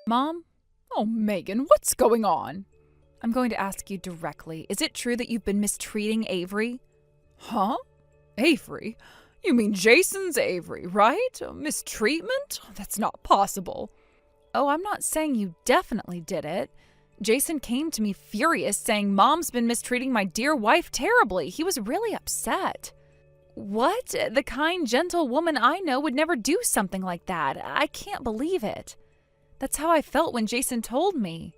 Mom? Oh, Megan, what's going on? I'm going to ask you directly. Is it true that you've been mistreating Avery? Huh? Avery? You mean Jason's Avery, right? Mistreatment? That's not possible. Oh, I'm not saying you definitely did it. Jason came to me furious, saying Mom's been mistreating my dear wife terribly. He was really upset. What? The kind, gentle woman I know would never do something like that. I can't believe it. That's how I felt when Jason told me.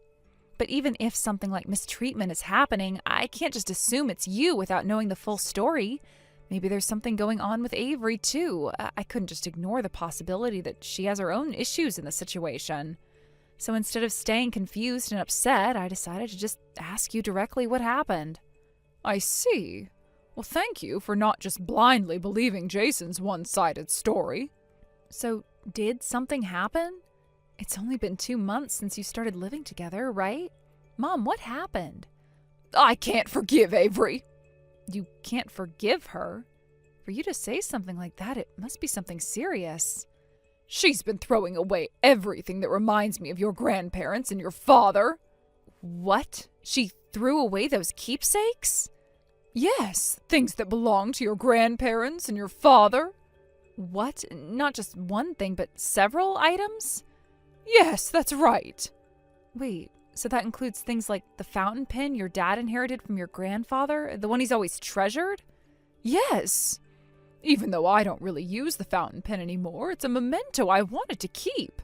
But even if something like mistreatment is happening, I can't just assume it's you without knowing the full story. Maybe there's something going on with Avery, too. I couldn't just ignore the possibility that she has her own issues in the situation. So instead of staying confused and upset, I decided to just ask you directly what happened. I see. Well, thank you for not just blindly believing Jason's one-sided story. So, did something happen? It's only been 2 months since you started living together, right? Mom, what happened? I can't forgive Avery. You can't forgive her? For you to say something like that, it must be something serious. She's been throwing away everything that reminds me of your grandparents and your father. What? She threw away those keepsakes? Yes, things that belong to your grandparents and your father. What? Not just one thing, but several items? Yes, that's right. Wait, so that includes things like the fountain pen your dad inherited from your grandfather, the one he's always treasured? Yes. Even though I don't really use the fountain pen anymore, it's a memento I wanted to keep.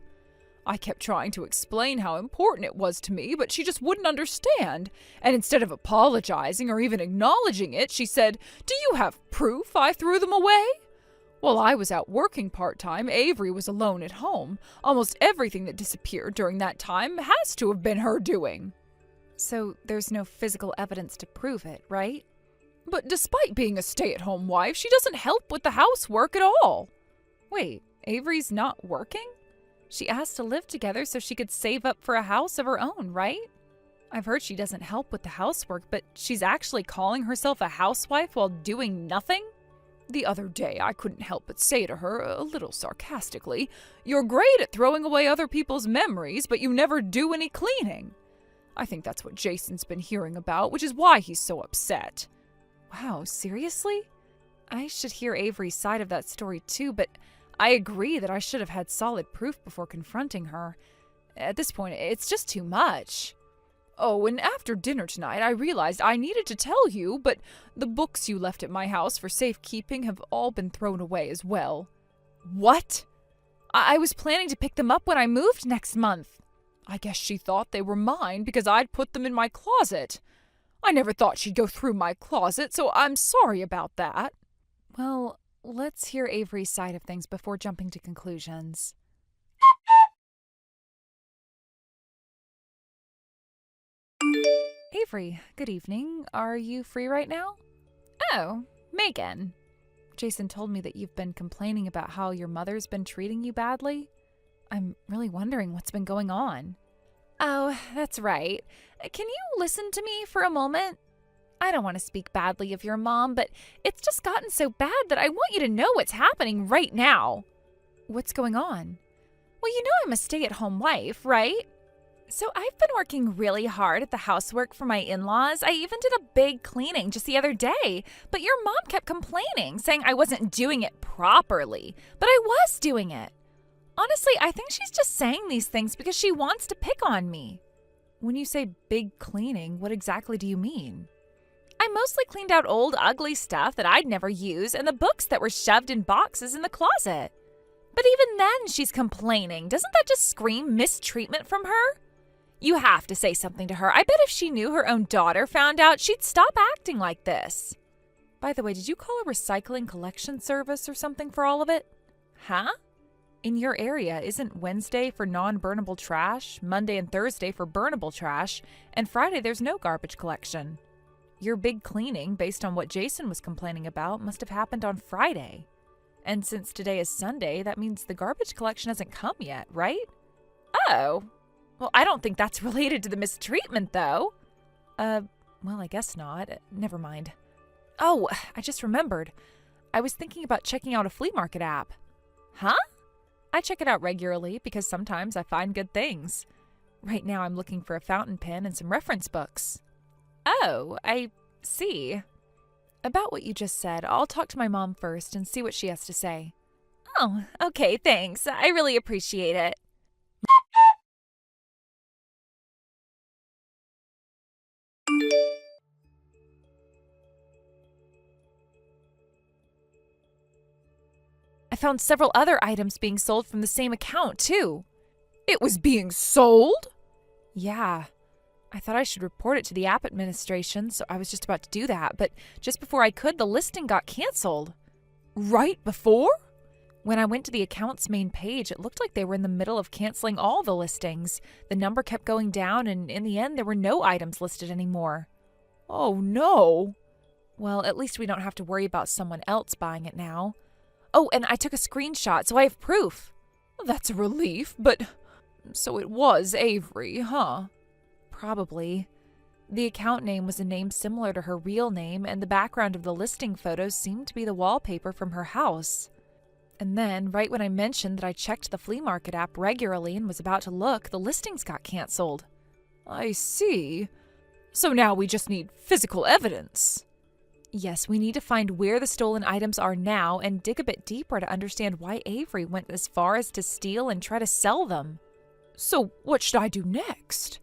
I kept trying to explain how important it was to me, but she just wouldn't understand. And instead of apologizing or even acknowledging it, she said, "Do you have proof I threw them away?" While I was out working part-time, Avery was alone at home. Almost everything that disappeared during that time has to have been her doing. So there's no physical evidence to prove it, right? But despite being a stay-at-home wife, she doesn't help with the housework at all. Wait, Avery's not working? She asked to live together so she could save up for a house of her own, right? I've heard she doesn't help with the housework, but she's actually calling herself a housewife while doing nothing? The other day, I couldn't help but say to her, a little sarcastically, "You're great at throwing away other people's memories, but you never do any cleaning." I think that's what Jason's been hearing about, which is why he's so upset. Wow, seriously? I should hear Avery's side of that story too, but I agree that I should have had solid proof before confronting her. At this point, it's just too much. Oh, and after dinner tonight, I realized I needed to tell you, but the books you left at my house for safekeeping have all been thrown away as well. What? I was planning to pick them up when I moved next month. I guess she thought they were mine because I'd put them in my closet. I never thought she'd go through my closet, so I'm sorry about that. Well, let's hear Avery's side of things before jumping to conclusions. Avery, good evening. Are you free right now? Oh, Megan. Jason told me that you've been complaining about how your mother's been treating you badly. I'm really wondering what's been going on. Oh, that's right. Can you listen to me for a moment? I don't want to speak badly of your mom, but it's just gotten so bad that I want you to know what's happening right now. What's going on? Well, you know I'm a stay-at-home wife, right? So I've been working really hard at the housework for my in-laws. I even did a big cleaning just the other day, but your mom kept complaining, saying I wasn't doing it properly, but I was doing it. Honestly, I think she's just saying these things because she wants to pick on me. When you say big cleaning, what exactly do you mean? I mostly cleaned out old, ugly stuff that I'd never use and the books that were shoved in boxes in the closet. But even then, she's complaining. Doesn't that just scream mistreatment from her? You have to say something to her. I bet if she knew her own daughter found out, she'd stop acting like this. By the way, did you call a recycling collection service or something for all of it? Huh? In your area, isn't Wednesday for non-burnable trash, Monday and Thursday for burnable trash, and Friday there's no garbage collection? Your big cleaning, based on what Jason was complaining about, must have happened on Friday. And since today is Sunday, that means the garbage collection hasn't come yet, right? Oh. Well, I don't think that's related to the mistreatment, though. Well, I guess not. Never mind. Oh, I just remembered. I was thinking about checking out a flea market app. Huh? I check it out regularly because sometimes I find good things. Right now I'm looking for a fountain pen and some reference books. Oh, I see. About what you just said, I'll talk to my mom first and see what she has to say. Oh, okay, thanks. I really appreciate it. I found several other items being sold from the same account, too. It was being sold? Yeah. I thought I should report it to the app administration, so I was just about to do that, but just before I could, the listing got canceled. Right before? When I went to the account's main page, it looked like they were in the middle of canceling all the listings. The number kept going down, and in the end, there were no items listed anymore. Oh, no. Well, at least we don't have to worry about someone else buying it now. Oh, and I took a screenshot, so I have proof. That's a relief, but... So it was Avery, huh? Probably. The account name was a name similar to her real name, and the background of the listing photos seemed to be the wallpaper from her house. And then, right when I mentioned that I checked the flea market app regularly and was about to look, the listings got canceled. I see. So now we just need physical evidence. Yes, we need to find where the stolen items are now and dig a bit deeper to understand why Avery went as far as to steal and try to sell them. So what should I do next?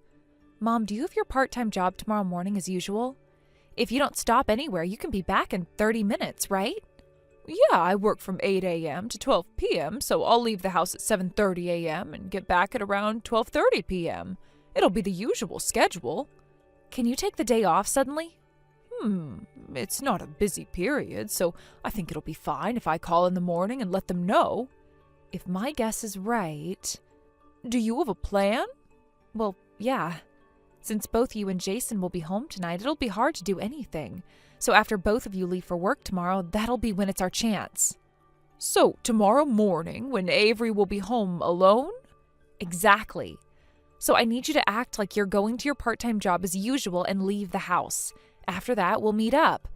Mom, do you have your part-time job tomorrow morning as usual? If you don't stop anywhere, you can be back in 30 minutes, right? Yeah, I work from 8 a.m. to 12 p.m., so I'll leave the house at 7:30 a.m. and get back at around 12:30 p.m. It'll be the usual schedule. Can you take the day off suddenly? It's not a busy period, so I think it'll be fine if I call in the morning and let them know. If my guess is right... Do you have a plan? Well, yeah. Since both you and Jason will be home tonight, it'll be hard to do anything. So after both of you leave for work tomorrow, that'll be when it's our chance. So tomorrow morning, when Avery will be home alone? Exactly. So I need you to act like you're going to your part-time job as usual and leave the house. After that, we'll meet up.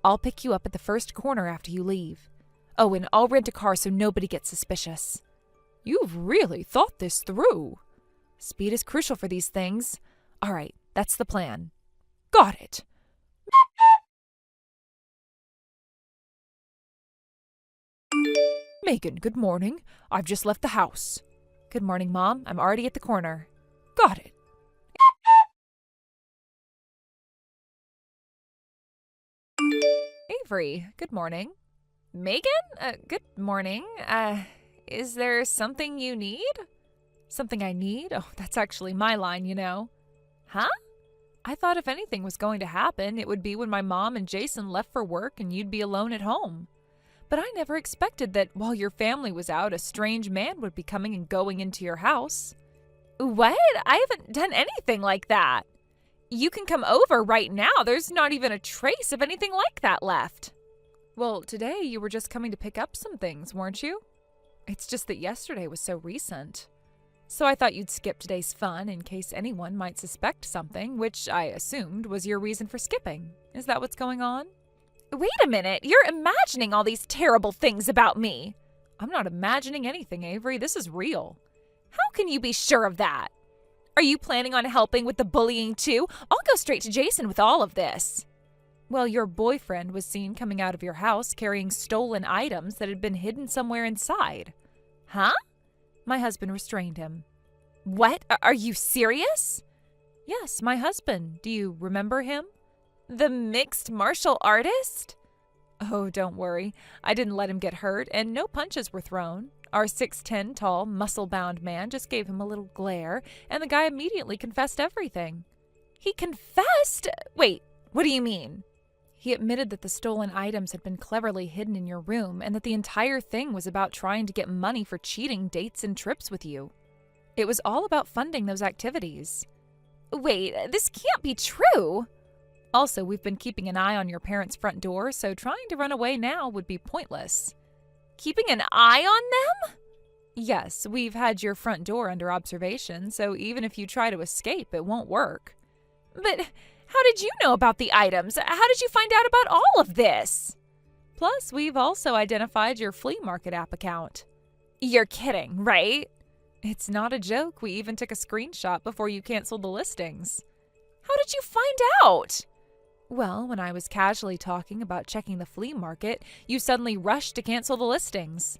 I'll pick you up at the first corner after you leave. Oh, and I'll rent a car so nobody gets suspicious. You've really thought this through. Speed is crucial for these things. All right, that's the plan. Got it. Megan, good morning. I've just left the house. Good morning, Mom. I'm already at the corner. Got it. Avery, good morning. Megan? Good morning. Is there something you need? Something I need? Oh, that's actually my line, you know. Huh? I thought if anything was going to happen, it would be when my mom and Jason left for work and you'd be alone at home. But I never expected that while your family was out, a strange man would be coming and going into your house. What? I haven't done anything like that. You can come over right now. There's not even a trace of anything like that left. Well, today you were just coming to pick up some things, weren't you? It's just that yesterday was so recent. So I thought you'd skip today's fun in case anyone might suspect something, which I assumed was your reason for skipping. Is that what's going on? Wait a minute. You're imagining all these terrible things about me. I'm not imagining anything, Avery. This is real. How can you be sure of that? Are you planning on helping with the bullying too? I'll go straight to Jason with all of this. Well, your boyfriend was seen coming out of your house carrying stolen items that had been hidden somewhere inside. Huh? My husband restrained him. What? Are you serious? Yes, my husband. Do you remember him? The mixed martial artist? Oh, don't worry. I didn't let him get hurt, and no punches were thrown. Our 6'10" tall, muscle-bound man just gave him a little glare, and the guy immediately confessed everything. He confessed? Wait, what do you mean? He admitted that the stolen items had been cleverly hidden in your room and that the entire thing was about trying to get money for cheating dates and trips with you. It was all about funding those activities. Wait, this can't be true. Also, we've been keeping an eye on your parents' front door, so trying to run away now would be pointless. Keeping an eye on them? Yes, we've had your front door under observation, so even if you try to escape, it won't work. But how did you know about the items? How did you find out about all of this? Plus, we've also identified your flea market app account. You're kidding, right? It's not a joke. We even took a screenshot before you canceled the listings. How did you find out? Well, when I was casually talking about checking the flea market, you suddenly rushed to cancel the listings.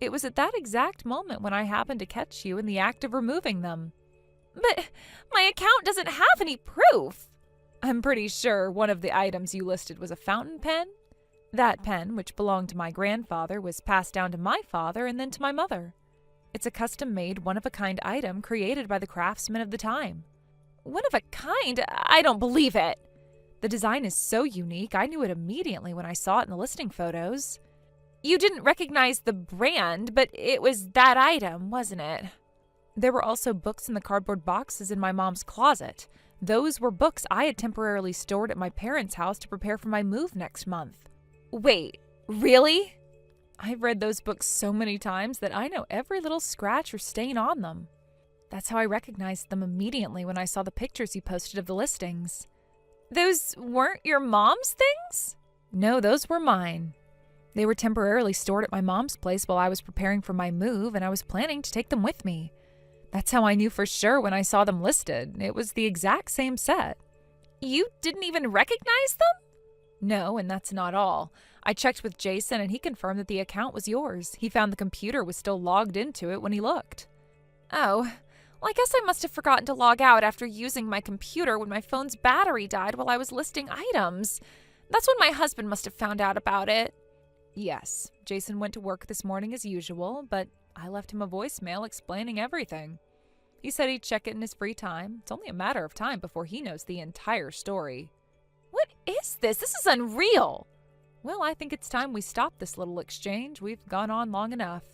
It was at that exact moment when I happened to catch you in the act of removing them. But my account doesn't have any proof. I'm pretty sure one of the items you listed was a fountain pen. That pen, which belonged to my grandfather, was passed down to my father and then to my mother. It's a custom-made, one-of-a-kind item created by the craftsmen of the time. One of a kind? I don't believe it. The design is so unique, I knew it immediately when I saw it in the listing photos. You didn't recognize the brand, but it was that item, wasn't it? There were also books in the cardboard boxes in my mom's closet. Those were books I had temporarily stored at my parents' house to prepare for my move next month. Wait, really? I've read those books so many times that I know every little scratch or stain on them. That's how I recognized them immediately when I saw the pictures you posted of the listings. Those weren't your mom's things? No, those were mine. They were temporarily stored at my mom's place while I was preparing for my move, and I was planning to take them with me. That's how I knew for sure when I saw them listed. It was the exact same set. You didn't even recognize them? No, and that's not all. I checked with Jason, and he confirmed that the account was yours. He found the computer was still logged into it when he looked. Oh, well, I guess I must have forgotten to log out after using my computer when my phone's battery died while I was listing items. That's when my husband must have found out about it. Yes, Jason went to work this morning as usual, but I left him a voicemail explaining everything. He said he'd check it in his free time. It's only a matter of time before he knows the entire story. What is this? This is unreal. Well, I think it's time we stop this little exchange. We've gone on long enough.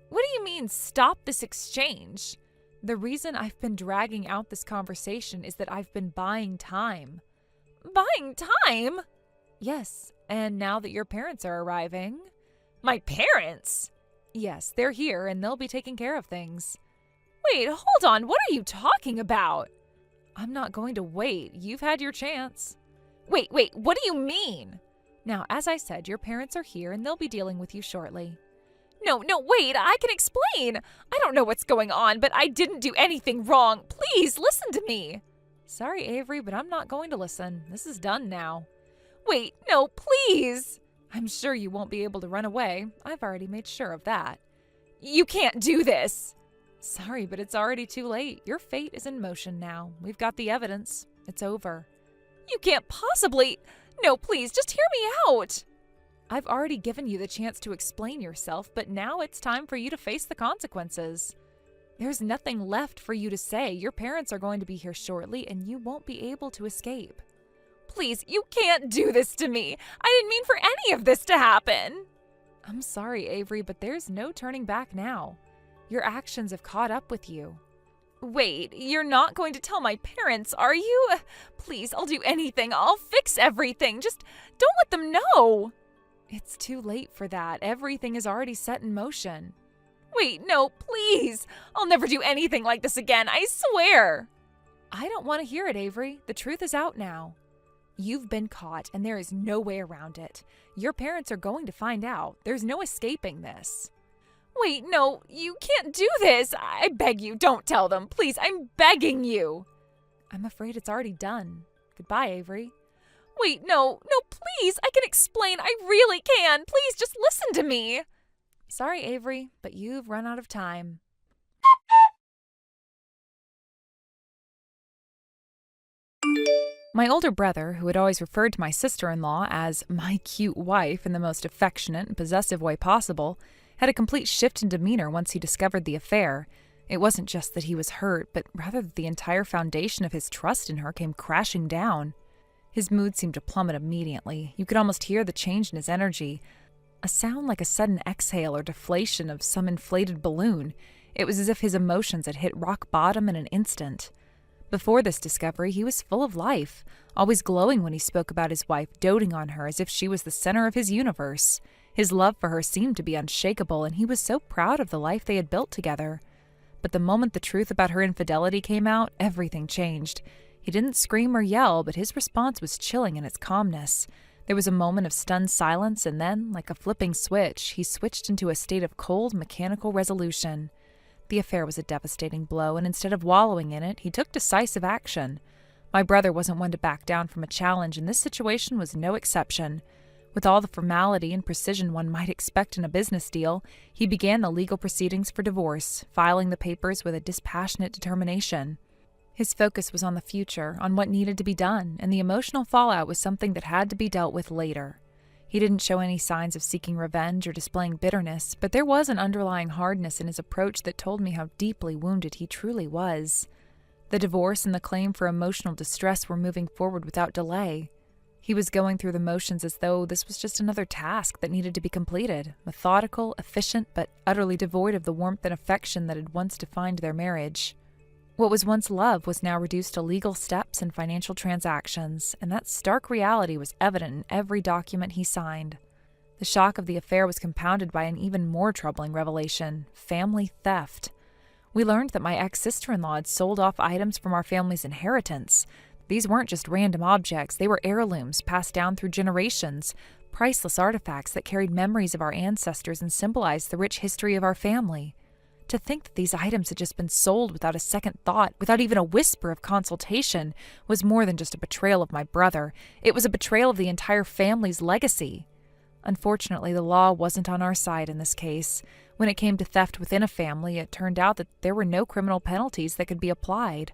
What do you mean, stop this exchange? The reason I've been dragging out this conversation is that I've been buying time. Buying time? Yes, and now that your parents are arriving. My parents? Yes, they're here and they'll be taking care of things. Wait, hold on. What are you talking about? I'm not going to wait. You've had your chance. Wait, what do you mean? Now, as I said, your parents are here and they'll be dealing with you shortly. No, wait, I can explain. I don't know what's going on, but I didn't do anything wrong. Please, listen to me. Sorry, Avery, but I'm not going to listen. This is done now. Wait, no, please. I'm sure you won't be able to run away. I've already made sure of that. You can't do this. Sorry, but it's already too late. Your fate is in motion now. We've got the evidence. It's over. You can't possibly. No, please, just hear me out. I've already given you the chance to explain yourself, but now it's time for you to face the consequences. There's nothing left for you to say. Your parents are going to be here shortly, and you won't be able to escape. Please, you can't do this to me. I didn't mean for any of this to happen. I'm sorry, Avery, but there's no turning back now. Your actions have caught up with you. Wait, you're not going to tell my parents, are you? Please, I'll do anything. I'll fix everything. Just don't let them know. It's too late for that. Everything is already set in motion. Wait, no, please. I'll never do anything like this again. I swear. I don't want to hear it, Avery. The truth is out now. You've been caught, and there is no way around it. Your parents are going to find out. There's no escaping this. Wait, no, you can't do this. I beg you, don't tell them. Please, I'm begging you. I'm afraid it's already done. Goodbye, Avery. Wait, no, please, I can explain. I really can. Please, just listen to me. Sorry, Avery, but you've run out of time. My older brother, who had always referred to my sister-in-law as my cute wife in the most affectionate and possessive way possible, had a complete shift in demeanor once he discovered the affair. It wasn't just that he was hurt, but rather that the entire foundation of his trust in her came crashing down. His mood seemed to plummet immediately. You could almost hear the change in his energy. A sound like a sudden exhale or deflation of some inflated balloon. It was as if his emotions had hit rock bottom in an instant. Before this discovery, he was full of life, always glowing when he spoke about his wife, doting on her as if she was the center of his universe. His love for her seemed to be unshakable, and he was so proud of the life they had built together. But the moment the truth about her infidelity came out, everything changed. He didn't scream or yell, but his response was chilling in its calmness. There was a moment of stunned silence, and then, like a flipping switch, he switched into a state of cold, mechanical resolution. The affair was a devastating blow, and instead of wallowing in it, he took decisive action. My brother wasn't one to back down from a challenge, and this situation was no exception. With all the formality and precision one might expect in a business deal, he began the legal proceedings for divorce, filing the papers with a dispassionate determination. His focus was on the future, on what needed to be done, and the emotional fallout was something that had to be dealt with later. He didn't show any signs of seeking revenge or displaying bitterness, but there was an underlying hardness in his approach that told me how deeply wounded he truly was. The divorce and the claim for emotional distress were moving forward without delay. He was going through the motions as though this was just another task that needed to be completed, methodical, efficient, but utterly devoid of the warmth and affection that had once defined their marriage. What was once love was now reduced to legal steps and financial transactions, and that stark reality was evident in every document he signed. The shock of the affair was compounded by an even more troubling revelation: family theft. We learned that my ex-sister-in-law had sold off items from our family's inheritance. These weren't just random objects, they were heirlooms passed down through generations, priceless artifacts that carried memories of our ancestors and symbolized the rich history of our family. To think that these items had just been sold without a second thought, without even a whisper of consultation, was more than just a betrayal of my brother. It was a betrayal of the entire family's legacy. Unfortunately, the law wasn't on our side in this case. When it came to theft within a family, it turned out that there were no criminal penalties that could be applied.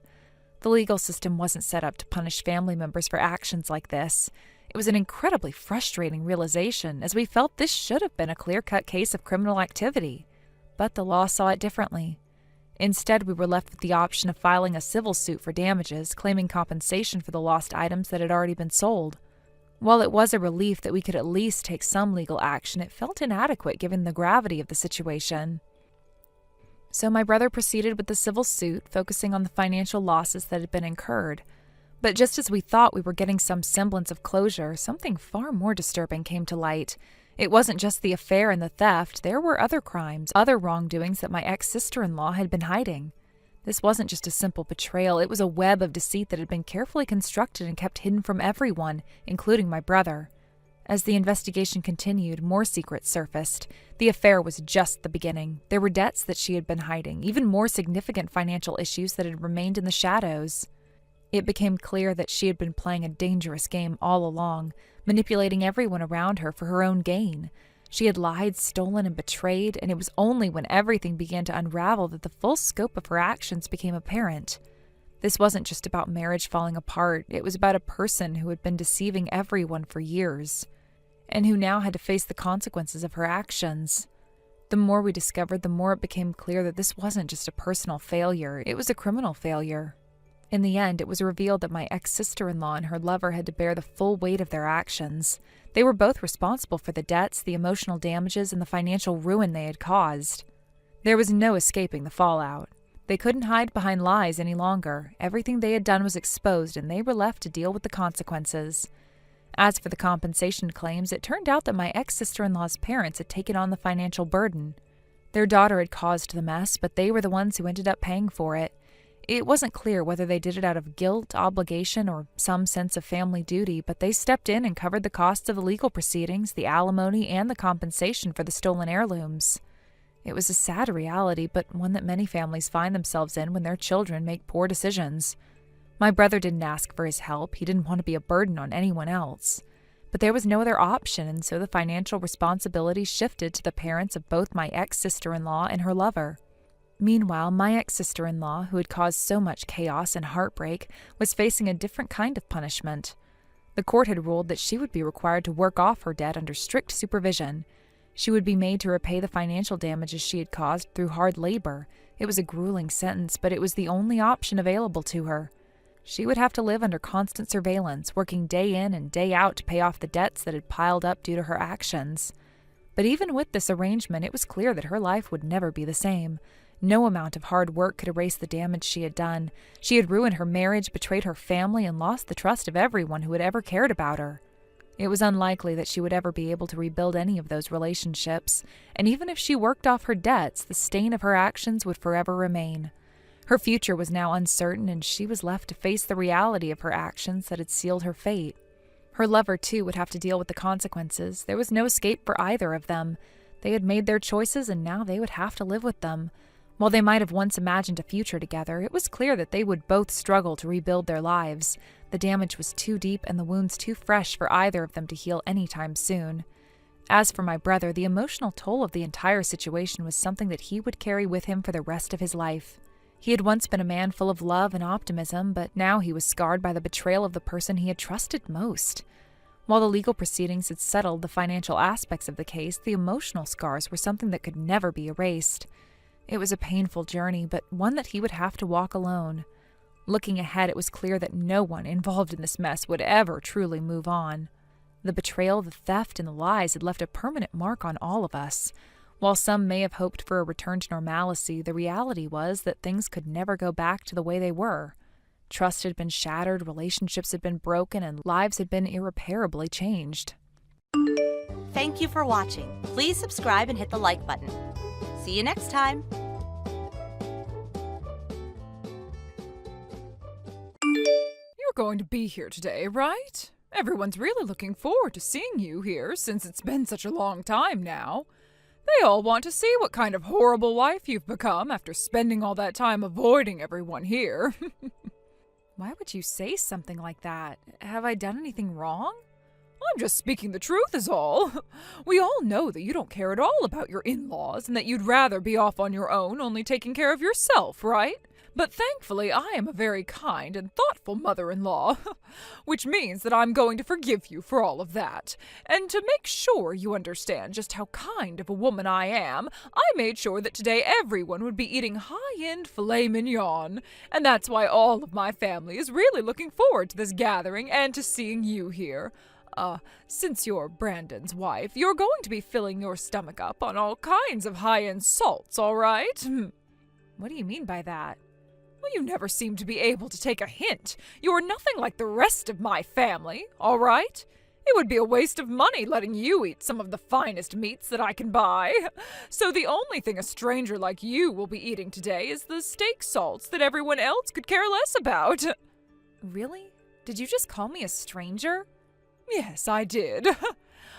The legal system wasn't set up to punish family members for actions like this. It was an incredibly frustrating realization, as we felt this should have been a clear-cut case of criminal activity. But the law saw it differently. Instead, we were left with the option of filing a civil suit for damages, claiming compensation for the lost items that had already been sold. While it was a relief that we could at least take some legal action, it felt inadequate given the gravity of the situation. So my brother proceeded with the civil suit, focusing on the financial losses that had been incurred. But just as we thought we were getting some semblance of closure, something far more disturbing came to light. It wasn't just the affair and the theft, there were other crimes, other wrongdoings that my ex-sister-in-law had been hiding. This wasn't just a simple betrayal, it was a web of deceit that had been carefully constructed and kept hidden from everyone, including my brother. As the investigation continued, more secrets surfaced. The affair was just the beginning. There were debts that she had been hiding, even more significant financial issues that had remained in the shadows. It became clear that she had been playing a dangerous game all along, manipulating everyone around her for her own gain. She had lied, stolen, and betrayed, and it was only when everything began to unravel that the full scope of her actions became apparent. This wasn't just about marriage falling apart, it was about a person who had been deceiving everyone for years, and who now had to face the consequences of her actions. The more we discovered, the more it became clear that this wasn't just a personal failure, it was a criminal failure. In the end, it was revealed that my ex-sister-in-law and her lover had to bear the full weight of their actions. They were both responsible for the debts, the emotional damages, and the financial ruin they had caused. There was no escaping the fallout. They couldn't hide behind lies any longer. Everything they had done was exposed, and they were left to deal with the consequences. As for the compensation claims, it turned out that my ex-sister-in-law's parents had taken on the financial burden. Their daughter had caused the mess, but they were the ones who ended up paying for it. It wasn't clear whether they did it out of guilt, obligation, or some sense of family duty, but they stepped in and covered the costs of the legal proceedings, the alimony, and the compensation for the stolen heirlooms. It was a sad reality, but one that many families find themselves in when their children make poor decisions. My brother didn't ask for his help. He didn't want to be a burden on anyone else. But there was no other option, and so the financial responsibility shifted to the parents of both my ex-sister-in-law and her lover. Meanwhile, my ex-sister-in-law, who had caused so much chaos and heartbreak, was facing a different kind of punishment. The court had ruled that she would be required to work off her debt under strict supervision. She would be made to repay the financial damages she had caused through hard labor. It was a grueling sentence, but it was the only option available to her. She would have to live under constant surveillance, working day in and day out to pay off the debts that had piled up due to her actions. But even with this arrangement, it was clear that her life would never be the same. No amount of hard work could erase the damage she had done. She had ruined her marriage, betrayed her family, and lost the trust of everyone who had ever cared about her. It was unlikely that she would ever be able to rebuild any of those relationships, and even if she worked off her debts, the stain of her actions would forever remain. Her future was now uncertain, and she was left to face the reality of her actions that had sealed her fate. Her lover, too, would have to deal with the consequences. There was no escape for either of them. They had made their choices, and now they would have to live with them. While they might have once imagined a future together, it was clear that they would both struggle to rebuild their lives. The damage was too deep and the wounds too fresh for either of them to heal anytime soon. As for my brother, the emotional toll of the entire situation was something that he would carry with him for the rest of his life. He had once been a man full of love and optimism, but now he was scarred by the betrayal of the person he had trusted most. While the legal proceedings had settled the financial aspects of the case, the emotional scars were something that could never be erased. It was a painful journey, but one that he would have to walk alone. Looking ahead, it was clear that no one involved in this mess would ever truly move on. The betrayal, the theft, and the lies had left a permanent mark on all of us. While some may have hoped for a return to normalcy, the reality was that things could never go back to the way they were. Trust had been shattered, relationships had been broken, and lives had been irreparably changed. Thank you for watching. Please subscribe and hit the like button. See you next time. You're going to be here today, right? Everyone's really looking forward to seeing you here since it's been such a long time now. They all want to see what kind of horrible wife you've become after spending all that time avoiding everyone here. Why would you say something like that? Have I done anything wrong? I'm just speaking the truth is all. We all know that you don't care at all about your in-laws and that you'd rather be off on your own, only taking care of yourself, right? But thankfully, I am a very kind and thoughtful mother-in-law, which means that I'm going to forgive you for all of that. And to make sure you understand just how kind of a woman I am, I made sure that today everyone would be eating high-end filet mignon. And that's why all of my family is really looking forward to this gathering and to seeing you here. Since you're Brandon's wife, you're going to be filling your stomach up on all kinds of high-end salts, all right? What do you mean by that? Well, you never seem to be able to take a hint. You are nothing like the rest of my family, all right? It would be a waste of money letting you eat some of the finest meats that I can buy. So the only thing a stranger like you will be eating today is the steak salts that everyone else could care less about. Really? Did you just call me a stranger? Yes, I did.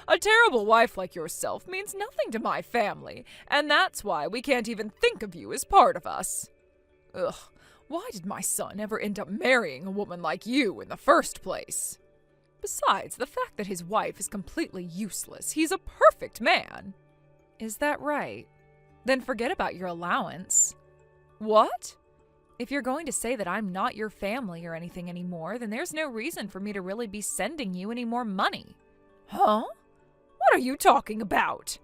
A terrible wife like yourself means nothing to my family, and that's why we can't even think of you as part of us. Ugh. Why did my son ever end up marrying a woman like you in the first place? Besides, the fact that his wife is completely useless, he's a perfect man. Is that right? Then forget about your allowance. What? If you're going to say that I'm not your family or anything anymore, then there's no reason for me to really be sending you any more money. Huh? What are you talking about?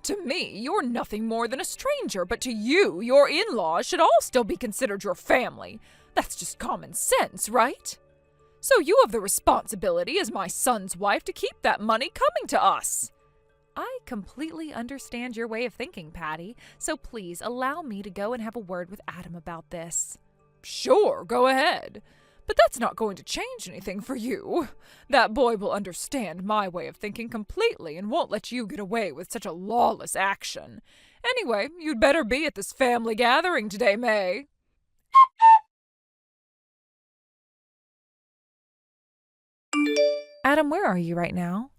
To me, you're nothing more than a stranger, but to you, your in-laws should all still be considered your family. That's just common sense, right? So you have the responsibility as my son's wife to keep that money coming to us. I completely understand your way of thinking, Patty, so please allow me to go and have a word with Adam about this. Sure, go ahead. But that's not going to change anything for you. That boy will understand my way of thinking completely and won't let you get away with such a lawless action. Anyway, you'd better be at this family gathering today, May. Adam, where are you right now?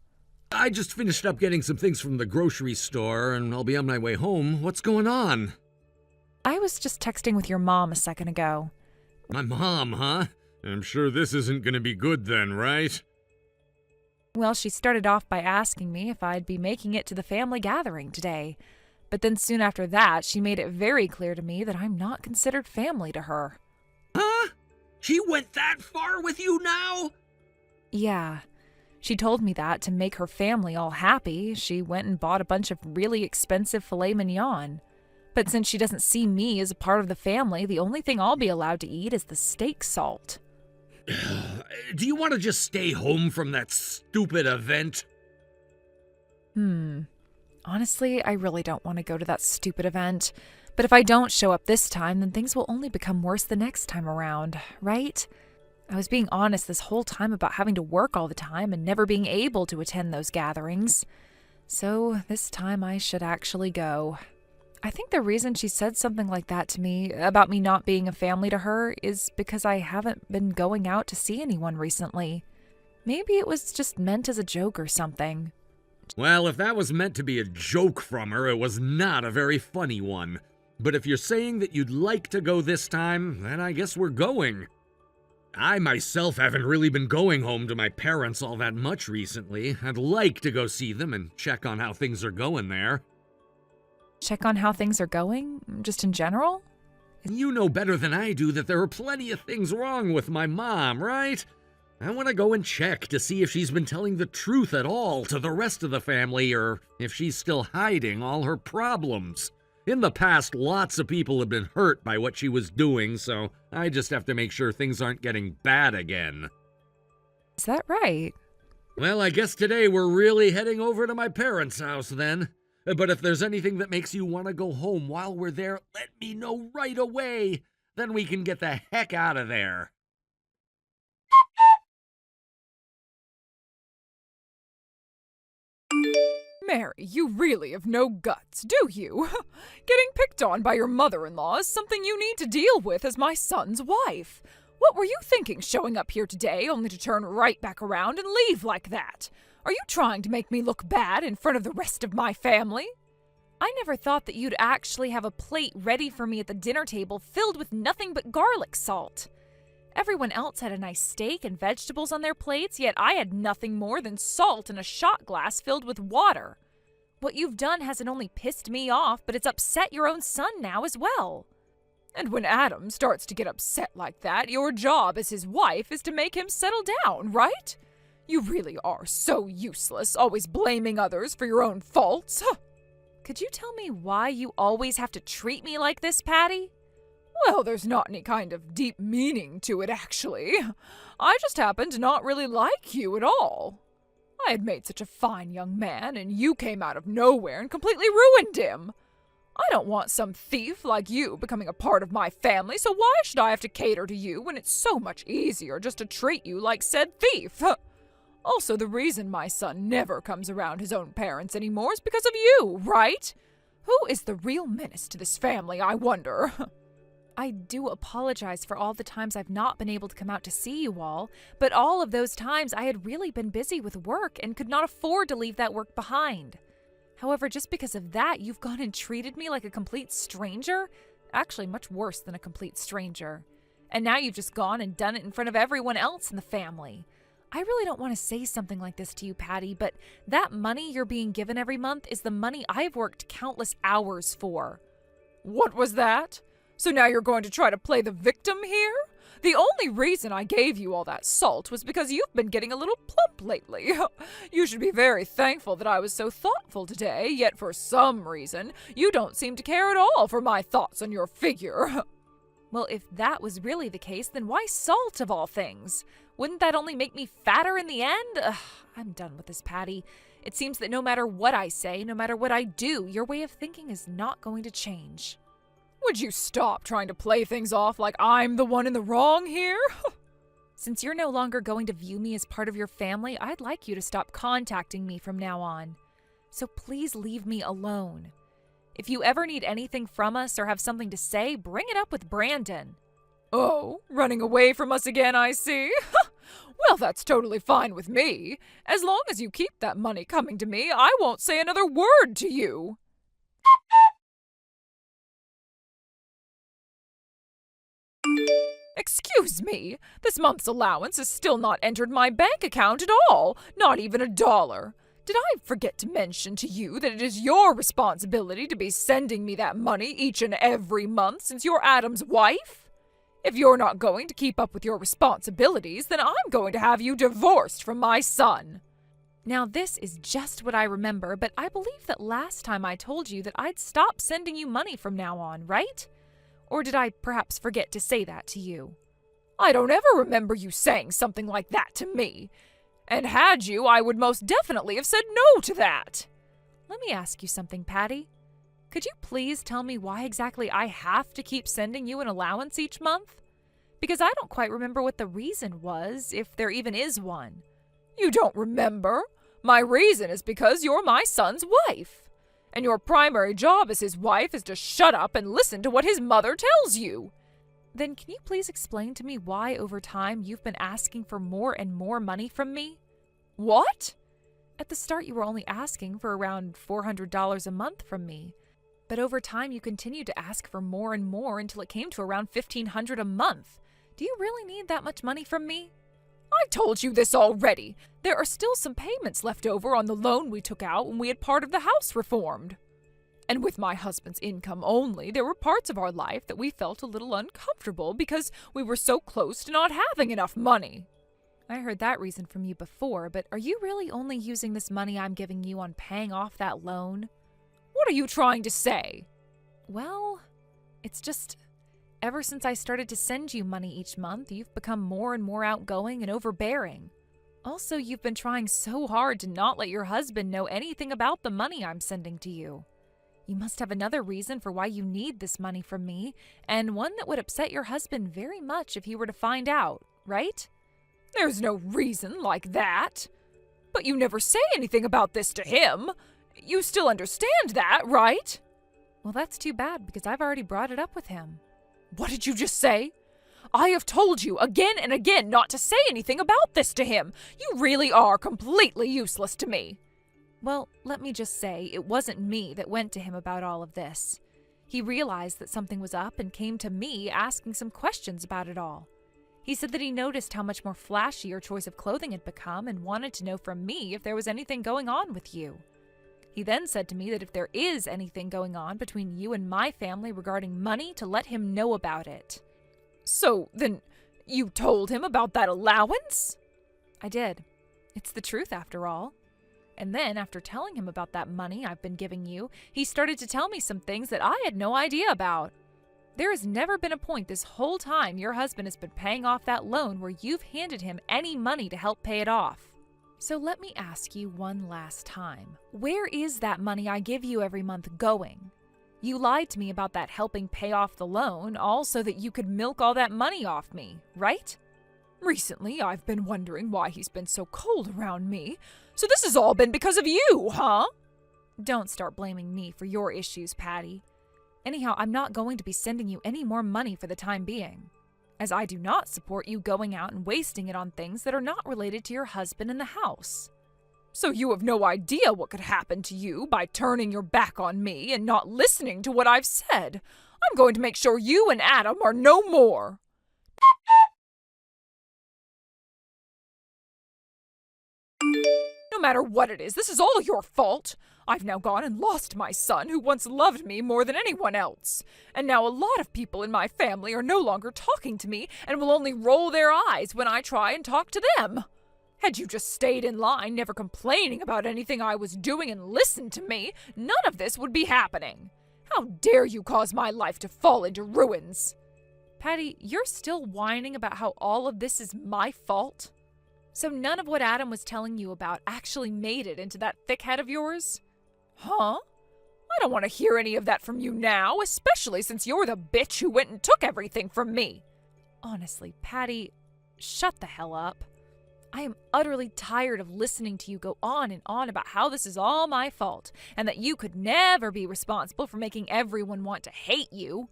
I just finished up getting some things from the grocery store, and I'll be on my way home. What's going on? I was just texting with your mom a second ago. My mom, huh? I'm sure this isn't going to be good then, right? Well, she started off by asking me if I'd be making it to the family gathering today. But then soon after that, she made it very clear to me that I'm not considered family to her. Huh? She went that far with you now? Yeah. She told me that to make her family all happy, she went and bought a bunch of really expensive filet mignon. But since she doesn't see me as a part of the family, the only thing I'll be allowed to eat is the steak salt. Do you want to just stay home from that stupid event? Honestly, I really don't want to go to that stupid event. But if I don't show up this time, then things will only become worse the next time around, right? I was being honest this whole time about having to work all the time and never being able to attend those gatherings. So this time I should actually go. I think the reason she said something like that to me, about me not being a family to her, is because I haven't been going out to see anyone recently. Maybe it was just meant as a joke or something. Well, if that was meant to be a joke from her, it was not a very funny one. But if you're saying that you'd like to go this time, then I guess we're going. I myself haven't really been going home to my parents all that much recently. I'd like to go see them and check on how things are going there. Check on how things are going? Just in general? You know better than I do that there are plenty of things wrong with my mom, right? I want to go and check to see if she's been telling the truth at all to the rest of the family, or if she's still hiding all her problems. In the past, lots of people have been hurt by what she was doing, so I just have to make sure things aren't getting bad again. Is that right? Well, I guess today we're really heading over to my parents' house then. But if there's anything that makes you want to go home while we're there, let me know right away. Then we can get the heck out of there. Mary, you really have no guts, do you? Getting picked on by your mother-in-law is something you need to deal with as my son's wife. What were you thinking showing up here today only to turn right back around and leave like that? Are you trying to make me look bad in front of the rest of my family? I never thought that you'd actually have a plate ready for me at the dinner table filled with nothing but garlic salt. Everyone else had a nice steak and vegetables on their plates, yet I had nothing more than salt and a shot glass filled with water. What you've done hasn't only pissed me off, but it's upset your own son now as well. And when Adam starts to get upset like that, your job as his wife is to make him settle down, right? You really are so useless, always blaming others for your own faults. Could you tell me why you always have to treat me like this, Patty? Well, there's not any kind of deep meaning to it, actually. I just happen to not really like you at all. I had made such a fine young man, and you came out of nowhere and completely ruined him. I don't want some thief like you becoming a part of my family, so why should I have to cater to you when it's so much easier just to treat you like said thief? Also, the reason my son never comes around his own parents anymore is because of you, right? Who is the real menace to this family, I wonder? I do apologize for all the times I've not been able to come out to see you all, but all of those times I had really been busy with work and could not afford to leave that work behind. However, just because of that, you've gone and treated me like a complete stranger? Actually, much worse than a complete stranger. And now you've just gone and done it in front of everyone else in the family. I really don't want to say something like this to you, Patty, but that money you're being given every month is the money I've worked countless hours for. What was that? So now you're going to try to play the victim here? The only reason I gave you all that salt was because you've been getting a little plump lately. You should be very thankful that I was so thoughtful today, yet for some reason, you don't seem to care at all for my thoughts on your figure. Well, if that was really the case, then why salt of all things? Wouldn't that only make me fatter in the end? I'm done with this, Patty. It seems that no matter what I say, no matter what I do, your way of thinking is not going to change. Would you stop trying to play things off like I'm the one in the wrong here? Since you're no longer going to view me as part of your family, I'd like you to stop contacting me from now on. So please leave me alone. If you ever need anything from us or have something to say, bring it up with Brandon. Oh, running away from us again, I see. Well, that's totally fine with me. As long as you keep that money coming to me, I won't say another word to you. Excuse me, this month's allowance has still not entered my bank account at all, not even $1. Did I forget to mention to you that it is your responsibility to be sending me that money each and every month since you're Adam's wife? If you're not going to keep up with your responsibilities, then I'm going to have you divorced from my son. Now, this is just what I remember, but I believe that last time I told you that I'd stop sending you money from now on, right? Or did I perhaps forget to say that to you? I don't ever remember you saying something like that to me. And had you, I would most definitely have said no to that. Let me ask you something, Patty. Could you please tell me why exactly I have to keep sending you an allowance each month? Because I don't quite remember what the reason was, if there even is one. You don't remember? My reason is because you're my son's wife. And your primary job as his wife is to shut up and listen to what his mother tells you. Then can you please explain to me why over time you've been asking for more and more money from me? What? At the start you were only asking for around $400 a month from me. But over time, you continued to ask for more and more until it came to around $1,500 a month. Do you really need that much money from me? I told you this already. There are still some payments left over on the loan we took out when we had part of the house reformed. And with my husband's income only, there were parts of our life that we felt a little uncomfortable because we were so close to not having enough money. I heard that reason from you before, but are you really only using this money I'm giving you on paying off that loan? What are you trying to say? Well, it's just, ever since I started to send you money each month, you've become more and more outgoing and overbearing. Also, you've been trying so hard to not let your husband know anything about the money I'm sending to you. You must have another reason for why you need this money from me, and one that would upset your husband very much if he were to find out, right? There's no reason like that. But you never say anything about this to him. You still understand that, right? Well, that's too bad because I've already brought it up with him. What did you just say? I have told you again and again not to say anything about this to him. You really are completely useless to me. Well, let me just say, it wasn't me that went to him about all of this. He realized that something was up and came to me asking some questions about it all. He said that he noticed how much more flashy your choice of clothing had become and wanted to know from me if there was anything going on with you. He then said to me that if there is anything going on between you and my family regarding money, to let him know about it. So, then, you told him about that allowance? I did. It's the truth, after all. And then, after telling him about that money I've been giving you, he started to tell me some things that I had no idea about. There has never been a point this whole time your husband has been paying off that loan where you've handed him any money to help pay it off. So let me ask you one last time. Where is that money I give you every month going? You lied to me about that helping pay off the loan, all so that you could milk all that money off me, right? Recently, I've been wondering why he's been so cold around me. So this has all been because of you, huh? Don't start blaming me for your issues, Patty. Anyhow, I'm not going to be sending you any more money for the time being, as I do not support you going out and wasting it on things that are not related to your husband in the house. So you have no idea what could happen to you by turning your back on me and not listening to what I've said. I'm going to make sure you and Adam are no more. No matter what it is, this is all your fault. I've now gone and lost my son, who once loved me more than anyone else. And now a lot of people in my family are no longer talking to me and will only roll their eyes when I try and talk to them. Had you just stayed in line, never complaining about anything I was doing and listened to me, none of this would be happening. How dare you cause my life to fall into ruins? Patty, you're still whining about how all of this is my fault? So none of what Adam was telling you about actually made it into that thick head of yours? Huh? I don't want to hear any of that from you now, especially since you're the bitch who went and took everything from me. Honestly, Patty, shut the hell up. I am utterly tired of listening to you go on and on about how this is all my fault and that you could never be responsible for making everyone want to hate you.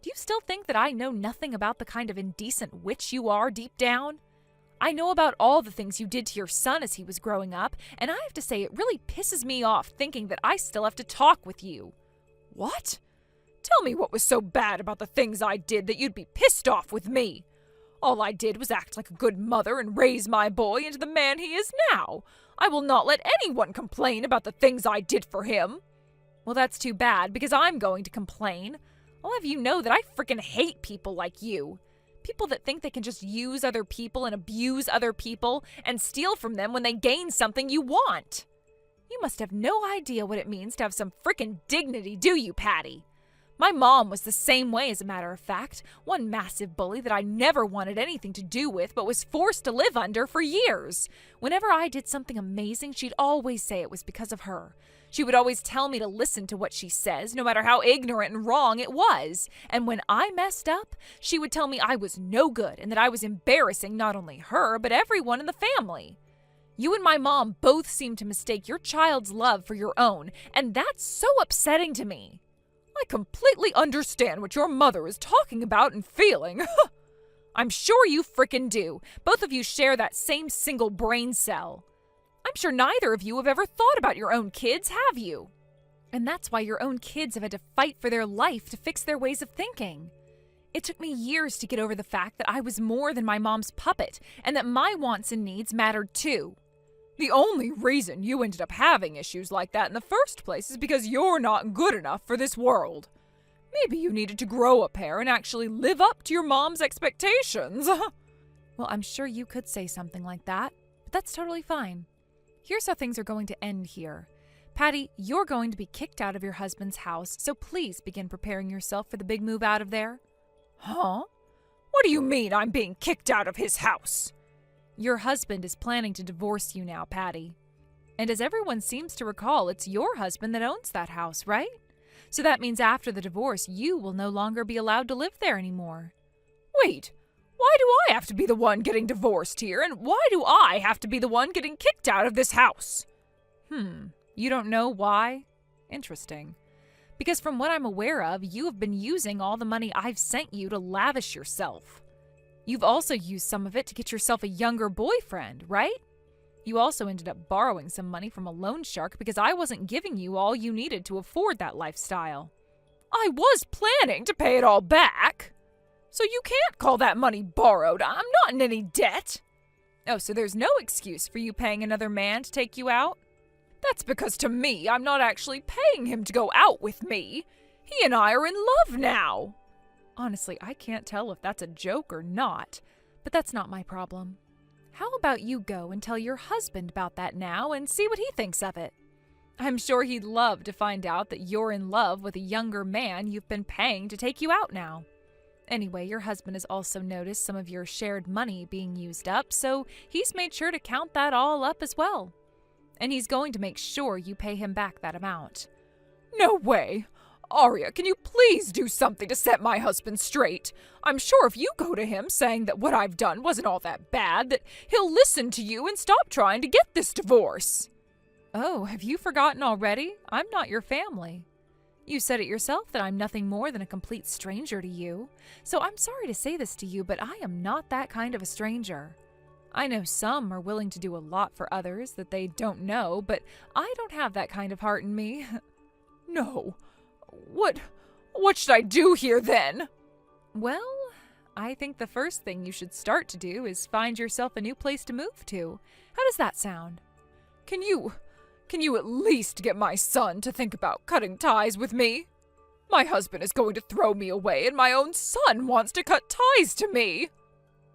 Do you still think that I know nothing about the kind of indecent witch you are deep down? I know about all the things you did to your son as he was growing up, and I have to say it really pisses me off thinking that I still have to talk with you. What? Tell me what was so bad about the things I did that you'd be pissed off with me. All I did was act like a good mother and raise my boy into the man he is now. I will not let anyone complain about the things I did for him. Well, that's too bad, because I'm going to complain. I'll have you know that I frickin' hate people like you. People that think they can just use other people and abuse other people and steal from them when they gain something you want. You must have no idea what it means to have some frickin' dignity, do you, Patty? My mom was the same way, as a matter of fact. One massive bully that I never wanted anything to do with but was forced to live under for years. Whenever I did something amazing, she'd always say it was because of her. She would always tell me to listen to what she says, no matter how ignorant and wrong it was. And when I messed up, she would tell me I was no good and that I was embarrassing not only her, but everyone in the family. You and my mom both seem to mistake your child's love for your own, and that's so upsetting to me. I completely understand what your mother is talking about and feeling. I'm sure you frickin' do. Both of you share that same single brain cell. I'm sure neither of you have ever thought about your own kids, have you? And that's why your own kids have had to fight for their life to fix their ways of thinking. It took me years to get over the fact that I was more than my mom's puppet and that my wants and needs mattered too. The only reason you ended up having issues like that in the first place is because you're not good enough for this world. Maybe you needed to grow a pair and actually live up to your mom's expectations. Well, I'm sure you could say something like that, but that's totally fine. Here's how things are going to end here. Patty, you're going to be kicked out of your husband's house, so please begin preparing yourself for the big move out of there. Huh? What do you mean I'm being kicked out of his house? Your husband is planning to divorce you now, Patty. And as everyone seems to recall, it's your husband that owns that house, right? So that means after the divorce, you will no longer be allowed to live there anymore. Wait, why do I have to be the one getting divorced here, and why do I have to be the one getting kicked out of this house? You don't know why? Interesting. Because from what I'm aware of, you have been using all the money I've sent you to lavish yourself. You've also used some of it to get yourself a younger boyfriend, right? You also ended up borrowing some money from a loan shark because I wasn't giving you all you needed to afford that lifestyle. I was planning to pay it all back. So you can't call that money borrowed. I'm not in any debt. Oh, so there's no excuse for you paying another man to take you out? That's because to me, I'm not actually paying him to go out with me. He and I are in love now. Honestly, I can't tell if that's a joke or not, but that's not my problem. How about you go and tell your husband about that now and see what he thinks of it? I'm sure he'd love to find out that you're in love with a younger man you've been paying to take you out now. Anyway, your husband has also noticed some of your shared money being used up, so he's made sure to count that all up as well. And he's going to make sure you pay him back that amount. No way! Arya, can you please do something to set my husband straight? I'm sure if you go to him saying that what I've done wasn't all that bad, that he'll listen to you and stop trying to get this divorce. Oh, have you forgotten already? I'm not your family. You said it yourself that I'm nothing more than a complete stranger to you. So I'm sorry to say this to you, but I am not that kind of a stranger. I know some are willing to do a lot for others that they don't know, but I don't have that kind of heart in me. No. What should I do here then? Well, I think the first thing you should start to do is find yourself a new place to move to. How does that sound? Can you at least get my son to think about cutting ties with me? My husband is going to throw me away, and my own son wants to cut ties to me.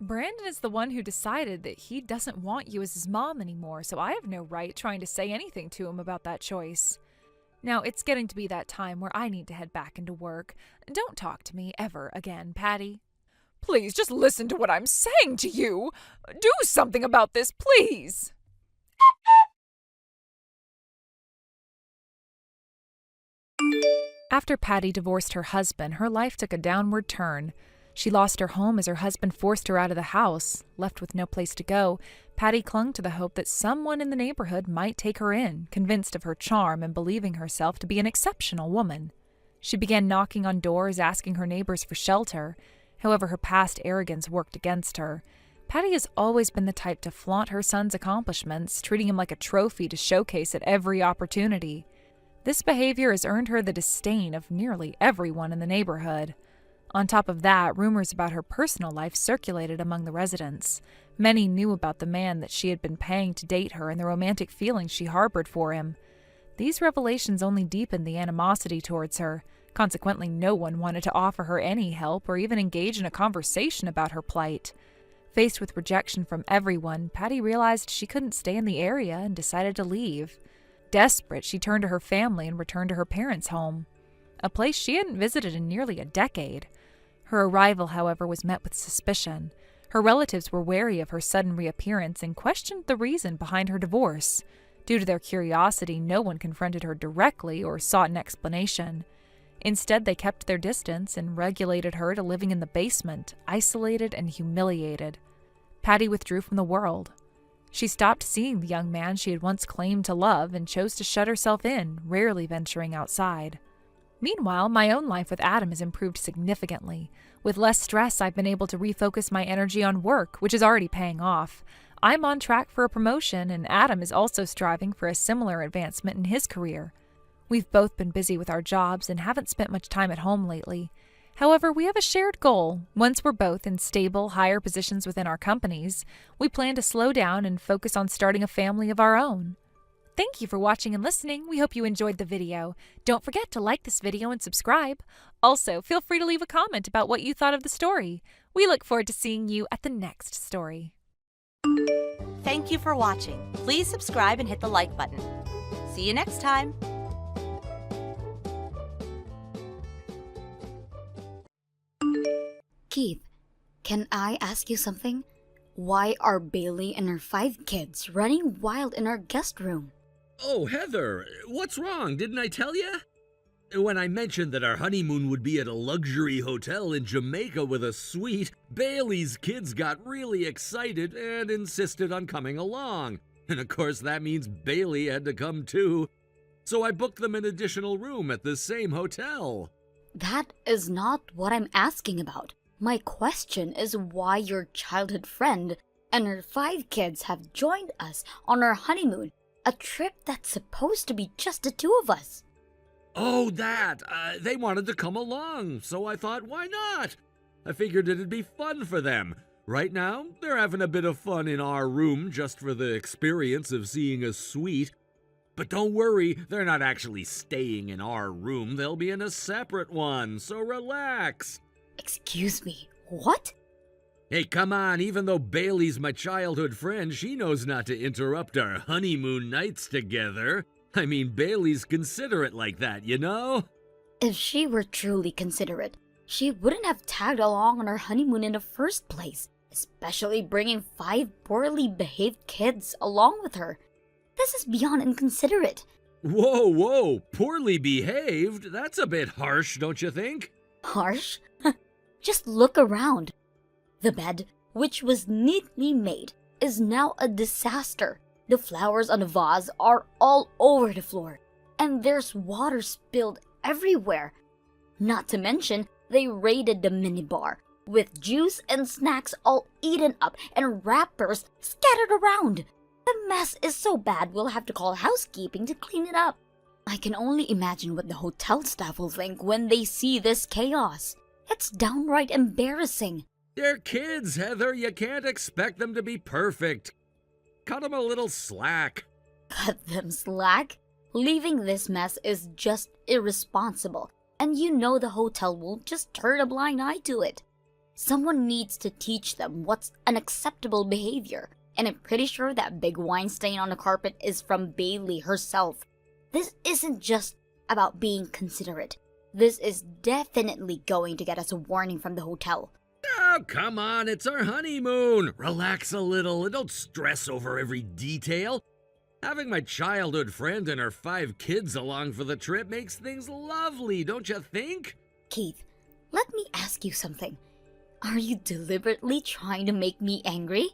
Brandon is the one who decided that he doesn't want you as his mom anymore, so I have no right trying to say anything to him about that choice. Now, it's getting to be that time where I need to head back into work. Don't talk to me ever again, Patty. Please, just listen to what I'm saying to you. Do something about this, please. After Patty divorced her husband, her life took a downward turn. She lost her home as her husband forced her out of the house. Left with no place to go, Patty clung to the hope that someone in the neighborhood might take her in, convinced of her charm and believing herself to be an exceptional woman. She began knocking on doors, asking her neighbors for shelter. However, her past arrogance worked against her. Patty has always been the type to flaunt her son's accomplishments, treating him like a trophy to showcase at every opportunity. This behavior has earned her the disdain of nearly everyone in the neighborhood. On top of that, rumors about her personal life circulated among the residents. Many knew about the man that she had been paying to date her and the romantic feelings she harbored for him. These revelations only deepened the animosity towards her. Consequently, no one wanted to offer her any help or even engage in a conversation about her plight. Faced with rejection from everyone, Patty realized she couldn't stay in the area and decided to leave. Desperate, she turned to her family and returned to her parents' home, a place she hadn't visited in nearly a decade. Her arrival, however, was met with suspicion. Her relatives were wary of her sudden reappearance and questioned the reason behind her divorce. Due to their curiosity, no one confronted her directly or sought an explanation. Instead, they kept their distance and relegated her to living in the basement, isolated and humiliated. Patty withdrew from the world. She stopped seeing the young man she had once claimed to love and chose to shut herself in, rarely venturing outside. Meanwhile, my own life with Adam has improved significantly. With less stress, I've been able to refocus my energy on work, which is already paying off. I'm on track for a promotion, and Adam is also striving for a similar advancement in his career. We've both been busy with our jobs and haven't spent much time at home lately. However, we have a shared goal. Once we're both in stable, higher positions within our companies, we plan to slow down and focus on starting a family of our own. Thank you for watching and listening. We hope you enjoyed the video. Don't forget to like this video and subscribe. Also, feel free to leave a comment about what you thought of the story. We look forward to seeing you at the next story. Thank you for watching. Please subscribe and hit the like button. See you next time. Keith, can I ask you something? Why are Bailey and her 5 kids running wild in our guest room? Oh, Heather, what's wrong? Didn't I tell you? When I mentioned that our honeymoon would be at a luxury hotel in Jamaica with a suite, Bailey's kids got really excited and insisted on coming along. And of course that means Bailey had to come too. So I booked them an additional room at the same hotel. That is not what I'm asking about. My question is why your childhood friend and her 5 kids have joined us on our honeymoon, a trip that's supposed to be just the 2 of us. Oh, that! They wanted to come along, so I thought, why not? I figured it'd be fun for them. Right now, they're having a bit of fun in our room just for the experience of seeing a suite. But don't worry, they're not actually staying in our room. They'll be in a separate one, so relax. Excuse me, what? Hey, come on, even though Bailey's my childhood friend, she knows not to interrupt our honeymoon nights together. I mean, Bailey's considerate like that, you know? If she were truly considerate, she wouldn't have tagged along on our honeymoon in the first place, especially bringing 5 poorly behaved kids along with her. This is beyond inconsiderate. Whoa, poorly behaved? That's a bit harsh, don't you think? Harsh? Just look around. The bed, which was neatly made, is now a disaster. The flowers on the vase are all over the floor, and there's water spilled everywhere. Not to mention, they raided the minibar, with juice and snacks all eaten up and wrappers scattered around. The mess is so bad we'll have to call housekeeping to clean it up. I can only imagine what the hotel staff will think when they see this chaos. It's downright embarrassing. They're kids, Heather. You can't expect them to be perfect. Cut them a little slack. Cut them slack? Leaving this mess is just irresponsible, and you know the hotel won't just turn a blind eye to it. Someone needs to teach them what's unacceptable behavior, and I'm pretty sure that big wine stain on the carpet is from Bailey herself. This isn't just about being considerate. This is definitely going to get us a warning from the hotel. Oh, come on, it's our honeymoon. Relax a little and don't stress over every detail. Having my childhood friend and her 5 kids along for the trip makes things lovely, don't you think? Keith, let me ask you something. Are you deliberately trying to make me angry?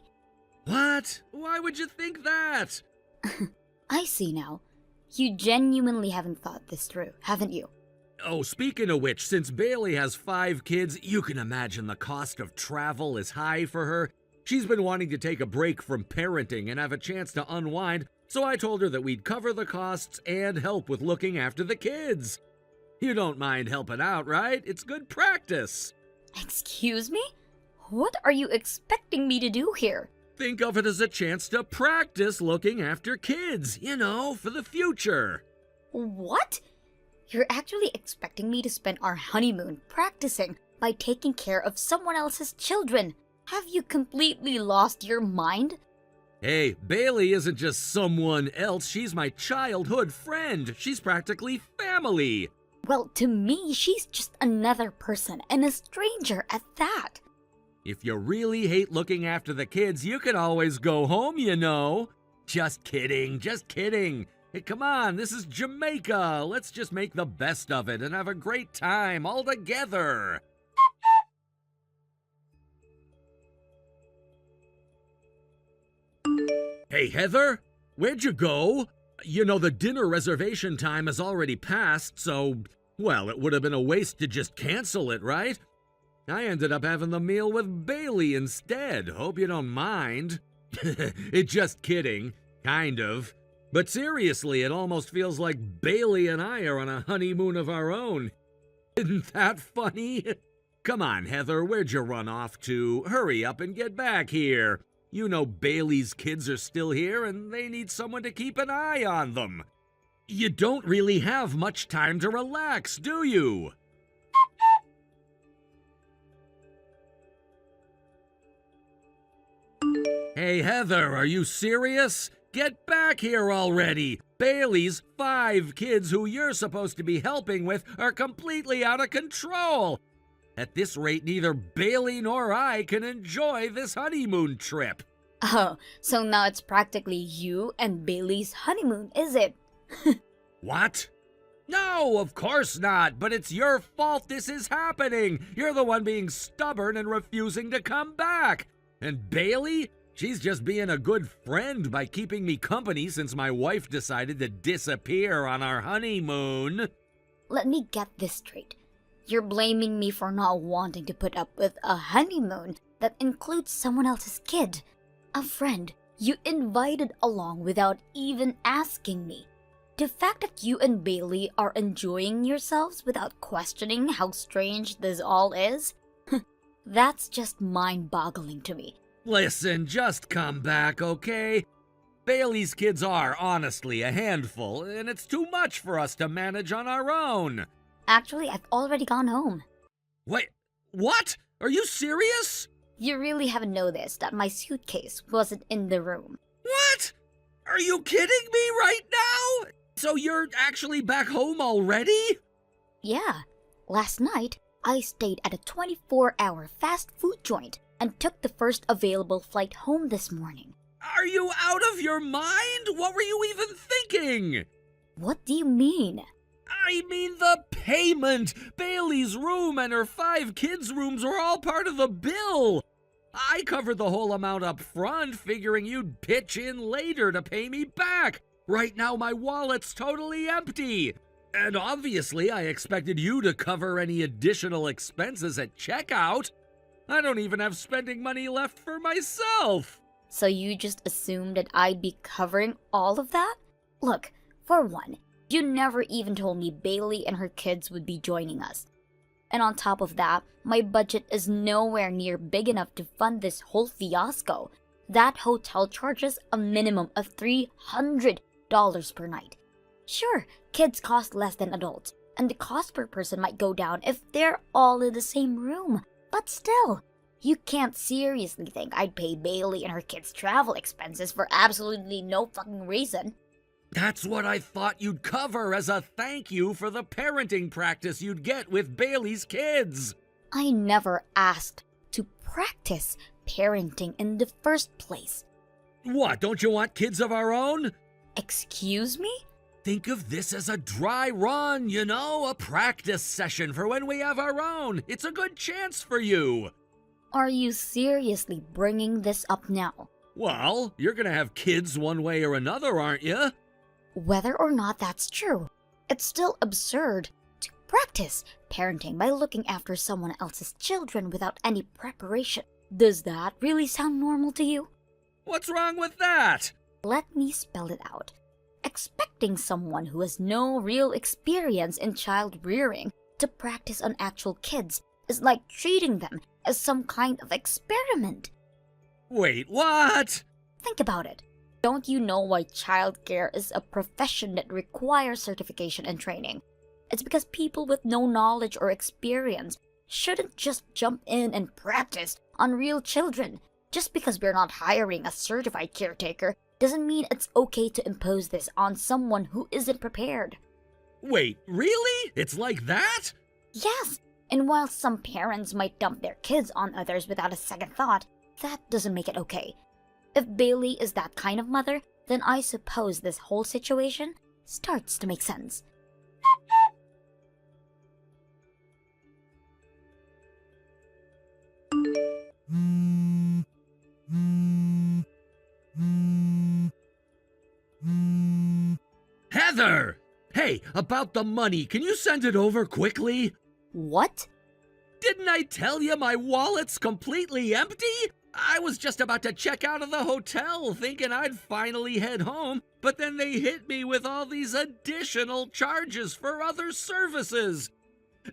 What? Why would you think that? I see now. You genuinely haven't thought this through, haven't you? Oh, speaking of which, since Bailey has 5 kids, you can imagine the cost of travel is high for her. She's been wanting to take a break from parenting and have a chance to unwind, so I told her that we'd cover the costs and help with looking after the kids. You don't mind helping out, right? It's good practice. Excuse me? What are you expecting me to do here? Think of it as a chance to practice looking after kids, you know, for the future. What? You're actually expecting me to spend our honeymoon practicing by taking care of someone else's children. Have you completely lost your mind? Hey, Bailey isn't just someone else. She's my childhood friend. She's practically family. Well, to me, she's just another person and a stranger at that. If you really hate looking after the kids, you can always go home, you know. Just kidding, just kidding. Hey, come on, this is Jamaica. Let's just make the best of it and have a great time all together. Hey, Heather, where'd you go? You know, the dinner reservation time has already passed, so, well, it would have been a waste to just cancel it, right? I ended up having the meal with Bailey instead. Hope you don't mind. Just kidding. Kind of. But seriously, it almost feels like Bailey and I are on a honeymoon of our own. Isn't that funny? Come on, Heather, where'd you run off to? Hurry up and get back here. You know Bailey's kids are still here and they need someone to keep an eye on them. You don't really have much time to relax, do you? Hey, Heather, are you serious? Get back here already! Bailey's 5 kids who you're supposed to be helping with are completely out of control! At this rate, neither Bailey nor I can enjoy this honeymoon trip. Oh, so now it's practically you and Bailey's honeymoon, is it? What? No, of course not, but it's your fault this is happening. You're the one being stubborn and refusing to come back. And Bailey? She's just being a good friend by keeping me company since my wife decided to disappear on our honeymoon. Let me get this straight. You're blaming me for not wanting to put up with a honeymoon that includes someone else's kid. A friend you invited along without even asking me. The fact that you and Bailey are enjoying yourselves without questioning how strange this all is, that's just mind-boggling to me. Listen, just come back, okay? Bailey's kids are, honestly, a handful, and it's too much for us to manage on our own. Actually, I've already gone home. Wait, what? Are you serious? You really haven't noticed that my suitcase wasn't in the room. What? Are you kidding me right now? So you're actually back home already? Yeah. Last night, I stayed at a 24-hour fast food joint and took the first available flight home this morning. Are you out of your mind? What were you even thinking? What do you mean? I mean the payment! Bailey's room and her 5 kids' rooms were all part of the bill! I covered the whole amount up front, figuring you'd pitch in later to pay me back. Right now my wallet's totally empty. And obviously I expected you to cover any additional expenses at checkout. I don't even have spending money left for myself. So you just assumed that I'd be covering all of that? Look, for one, you never even told me Bailey and her kids would be joining us. And on top of that, my budget is nowhere near big enough to fund this whole fiasco. That hotel charges a minimum of $300 per night. Sure, kids cost less than adults, and the cost per person might go down if they're all in the same room. But still, you can't seriously think I'd pay Bailey and her kids' travel expenses for absolutely no fucking reason. That's what I thought you'd cover as a thank you for the parenting practice you'd get with Bailey's kids. I never asked to practice parenting in the first place. What, don't you want kids of our own? Excuse me? Think of this as a dry run, you know, a practice session for when we have our own. It's a good chance for you. Are you seriously bringing this up now? Well, you're gonna have kids one way or another, aren't you? Whether or not that's true, it's still absurd to practice parenting by looking after someone else's children without any preparation. Does that really sound normal to you? What's wrong with that? Let me spell it out. Expecting someone who has no real experience in child rearing to practice on actual kids is like treating them as some kind of experiment. Wait, what? Think about it. Don't you know why childcare is a profession that requires certification and training? It's because people with no knowledge or experience shouldn't just jump in and practice on real children. Just because we're not hiring a certified caretaker doesn't mean it's okay to impose this on someone who isn't prepared. Wait, really? It's like that? Yes, and while some parents might dump their kids on others without a second thought, that doesn't make it okay. If Bailey is that kind of mother, then I suppose this whole situation starts to make sense. Heather! Hey, about the money, can you send it over quickly? What? Didn't I tell you my wallet's completely empty? I was just about to check out of the hotel thinking I'd finally head home, but then they hit me with all these additional charges for other services.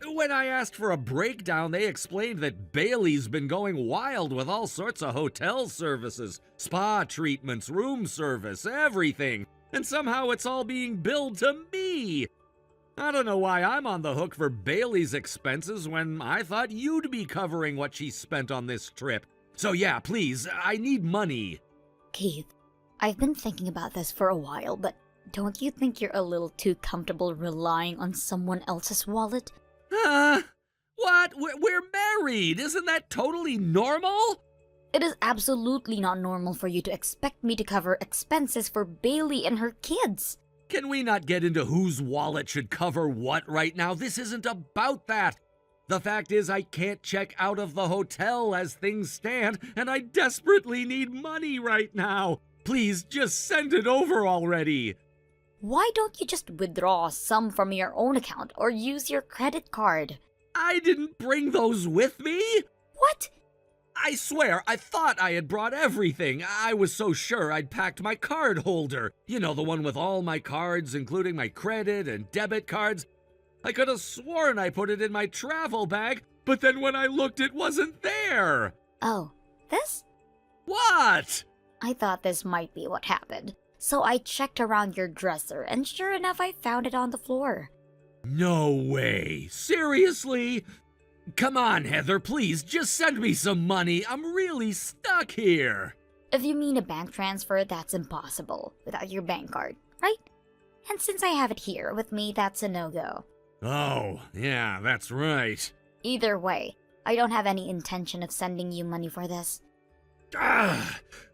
When I asked for a breakdown, they explained that Bailey's been going wild with all sorts of hotel services, spa treatments, room service, everything, and somehow it's all being billed to me. I don't know why I'm on the hook for Bailey's expenses when I thought you'd be covering what she spent on this trip. So yeah, please, I need money. Keith, I've been thinking about this for a while, but don't you think you're a little too comfortable relying on someone else's wallet? What? We're married. Isn't that totally normal? It is absolutely not normal for you to expect me to cover expenses for Bailey and her kids. Can we not get into whose wallet should cover what right now? This isn't about that. The fact is, I can't check out of the hotel as things stand, and I desperately need money right now. Please, just send it over already. Why don't you just withdraw some from your own account or use your credit card? I didn't bring those with me. What? I swear, I thought I had brought everything. I was so sure I'd packed my card holder. You know, the one with all my cards, including my credit and debit cards. I could have sworn I put it in my travel bag, but then when I looked, it wasn't there. Oh, this? What? I thought this might be what happened. So I checked around your dresser, and sure enough, I found it on the floor. No way. Seriously? Come on, Heather, please, just send me some money. I'm really stuck here. If you mean a bank transfer, that's impossible without your bank card, right? And since I have it here with me, that's a no-go. Oh, yeah, that's right. Either way, I don't have any intention of sending you money for this.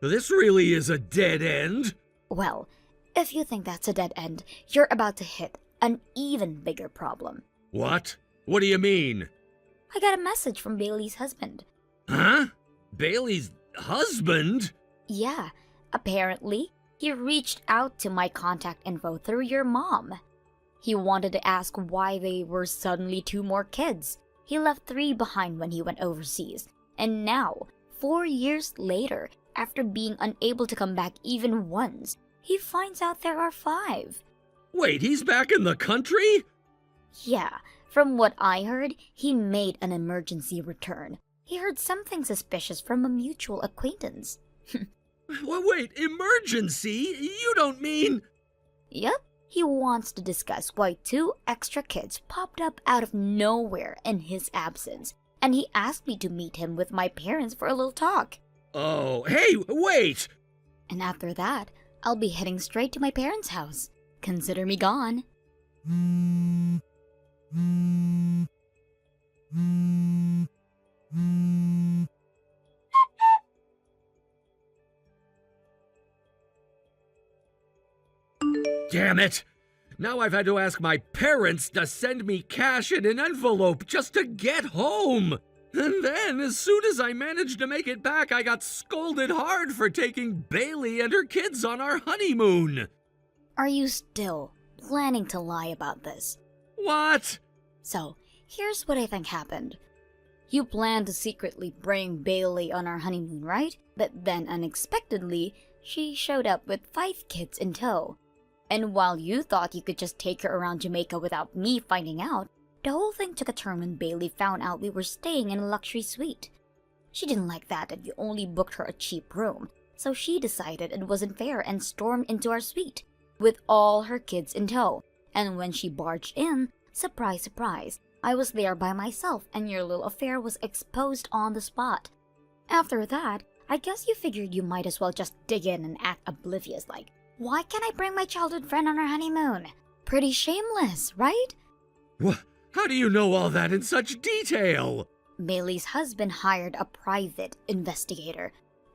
This really is a dead end. Well, if you think that's a dead end, you're about to hit an even bigger problem. What? What do you mean? I got a message from Bailey's husband. Huh? Bailey's husband? Yeah, apparently, he reached out to my contact info through your mom. He wanted to ask why they were suddenly 2 more kids. He left 3 behind when he went overseas. And now, 4 years later, after being unable to come back even once, he finds out there are 5. Wait, he's back in the country? Yeah, from what I heard, he made an emergency return. He heard something suspicious from a mutual acquaintance. Wait, emergency? You don't mean... Yep, he wants to discuss why 2 extra kids popped up out of nowhere in his absence, and he asked me to meet him with my parents for a little talk. Oh, hey, wait! And after that, I'll be heading straight to my parents' house. Consider me gone. Damn it! Now I've had to ask my parents to send me cash in an envelope just to get home! And then, as soon as I managed to make it back, I got scolded hard for taking Bailey and her kids on our honeymoon! Are you still planning to lie about this? What? So, here's what I think happened. You planned to secretly bring Bailey on our honeymoon, right? But then unexpectedly, she showed up with 5 kids in tow. And while you thought you could just take her around Jamaica without me finding out, the whole thing took a turn when Bailey found out we were staying in a luxury suite. She didn't like that you only booked her a cheap room, so she decided it wasn't fair and stormed into our suite, with all her kids in tow. And when she barged in, surprise, surprise, I was there by myself and your little affair was exposed on the spot. After that, I guess you figured you might as well just dig in and act oblivious like, why can't I bring my childhood friend on our honeymoon? Pretty shameless, right? How do you know all that in such detail? Bailey's husband hired a private investigator.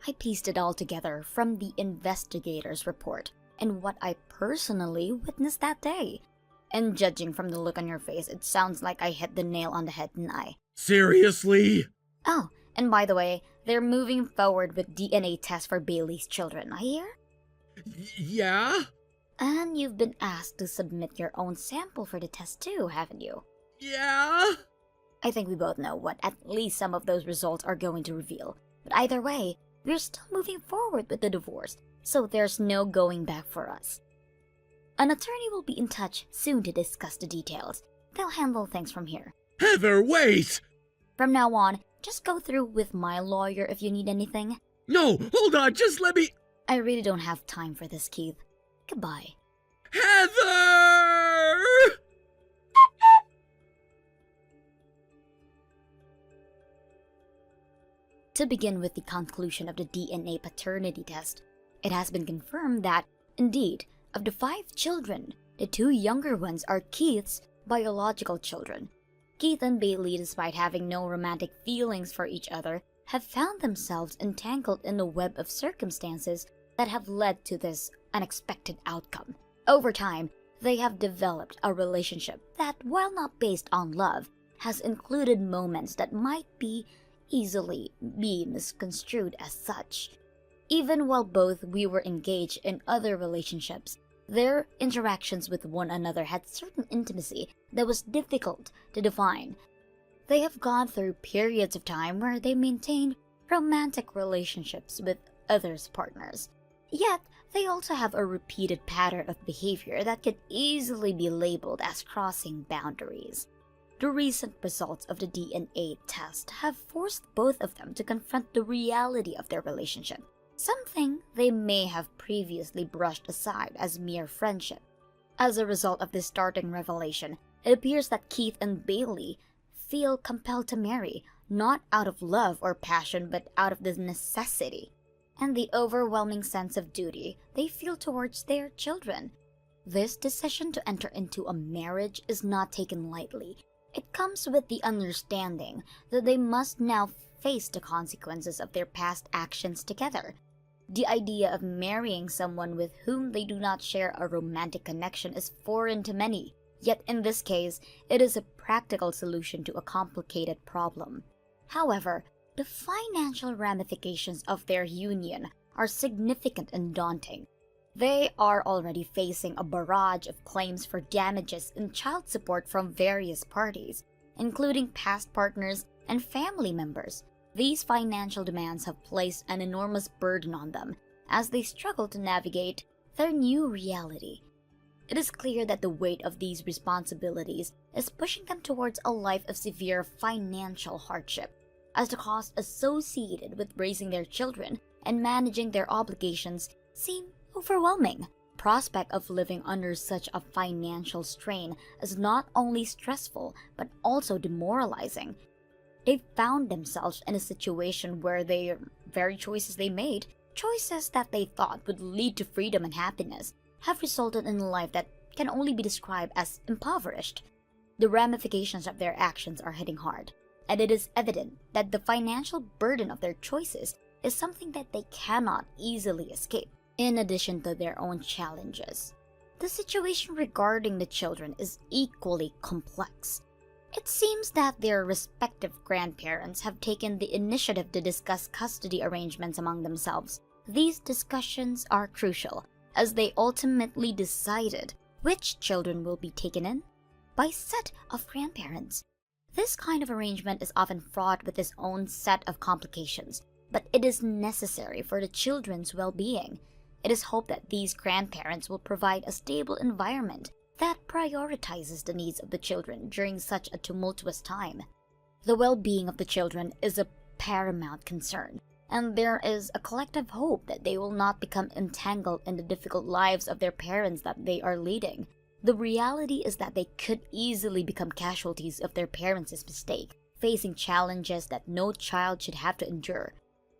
I pieced it all together from the investigator's report and what I personally witnessed that day. And judging from the look on your face, it sounds like I hit the nail on the head, didn't I? Seriously? Oh, and by the way, they're moving forward with DNA tests for Bailey's children, I hear? Yeah? And you've been asked to submit your own sample for the test too, haven't you? Yeah? I think we both know what at least some of those results are going to reveal. But either way, we're still moving forward with the divorce, so there's no going back for us. An attorney will be in touch soon to discuss the details. They'll handle things from here. Heather, wait! From now on, just go through with my lawyer if you need anything. No, hold on, just let me... I really don't have time for this, Keith. Goodbye. Heather! To begin with the conclusion of the DNA paternity test, it has been confirmed that, indeed, of the 5 children, the 2 younger ones are Keith's biological children. Keith and Bailey, despite having no romantic feelings for each other, have found themselves entangled in a web of circumstances that have led to this unexpected outcome. Over time, they have developed a relationship that, while not based on love, has included moments that might easily be misconstrued as such. Even while both we were engaged in other relationships, their interactions with one another had certain intimacy that was difficult to define. They have gone through periods of time where they maintained romantic relationships with others' partners. Yet, they also have a repeated pattern of behavior that could easily be labeled as crossing boundaries. The recent results of the DNA test have forced both of them to confront the reality of their relationship, something they may have previously brushed aside as mere friendship. As a result of this startling revelation, it appears that Keith and Bailey feel compelled to marry, not out of love or passion, but out of the necessity and the overwhelming sense of duty they feel towards their children. This decision to enter into a marriage is not taken lightly. It comes with the understanding that they must now face the consequences of their past actions together. The idea of marrying someone with whom they do not share a romantic connection is foreign to many, yet in this case, it is a practical solution to a complicated problem. However, the financial ramifications of their union are significant and daunting. They are already facing a barrage of claims for damages and child support from various parties, including past partners and family members. These financial demands have placed an enormous burden on them as they struggle to navigate their new reality. It is clear that the weight of these responsibilities is pushing them towards a life of severe financial hardship, as the costs associated with raising their children and managing their obligations seem overwhelming. Prospect of living under such a financial strain is not only stressful but also demoralizing. They've found themselves in a situation where the very choices they made, choices that they thought would lead to freedom and happiness, have resulted in a life that can only be described as impoverished. The ramifications of their actions are hitting hard, and it is evident that the financial burden of their choices is something that they cannot easily escape, in addition to their own challenges. The situation regarding the children is equally complex. It seems that their respective grandparents have taken the initiative to discuss custody arrangements among themselves. These discussions are crucial, as they ultimately decided which children will be taken in by set of grandparents. This kind of arrangement is often fraught with its own set of complications, but it is necessary for the children's well-being. It is hoped that these grandparents will provide a stable environment that prioritizes the needs of the children during such a tumultuous time. The well-being of the children is a paramount concern, and there is a collective hope that they will not become entangled in the difficult lives of their parents that they are leading. The reality is that they could easily become casualties of their parents' mistake, facing challenges that no child should have to endure.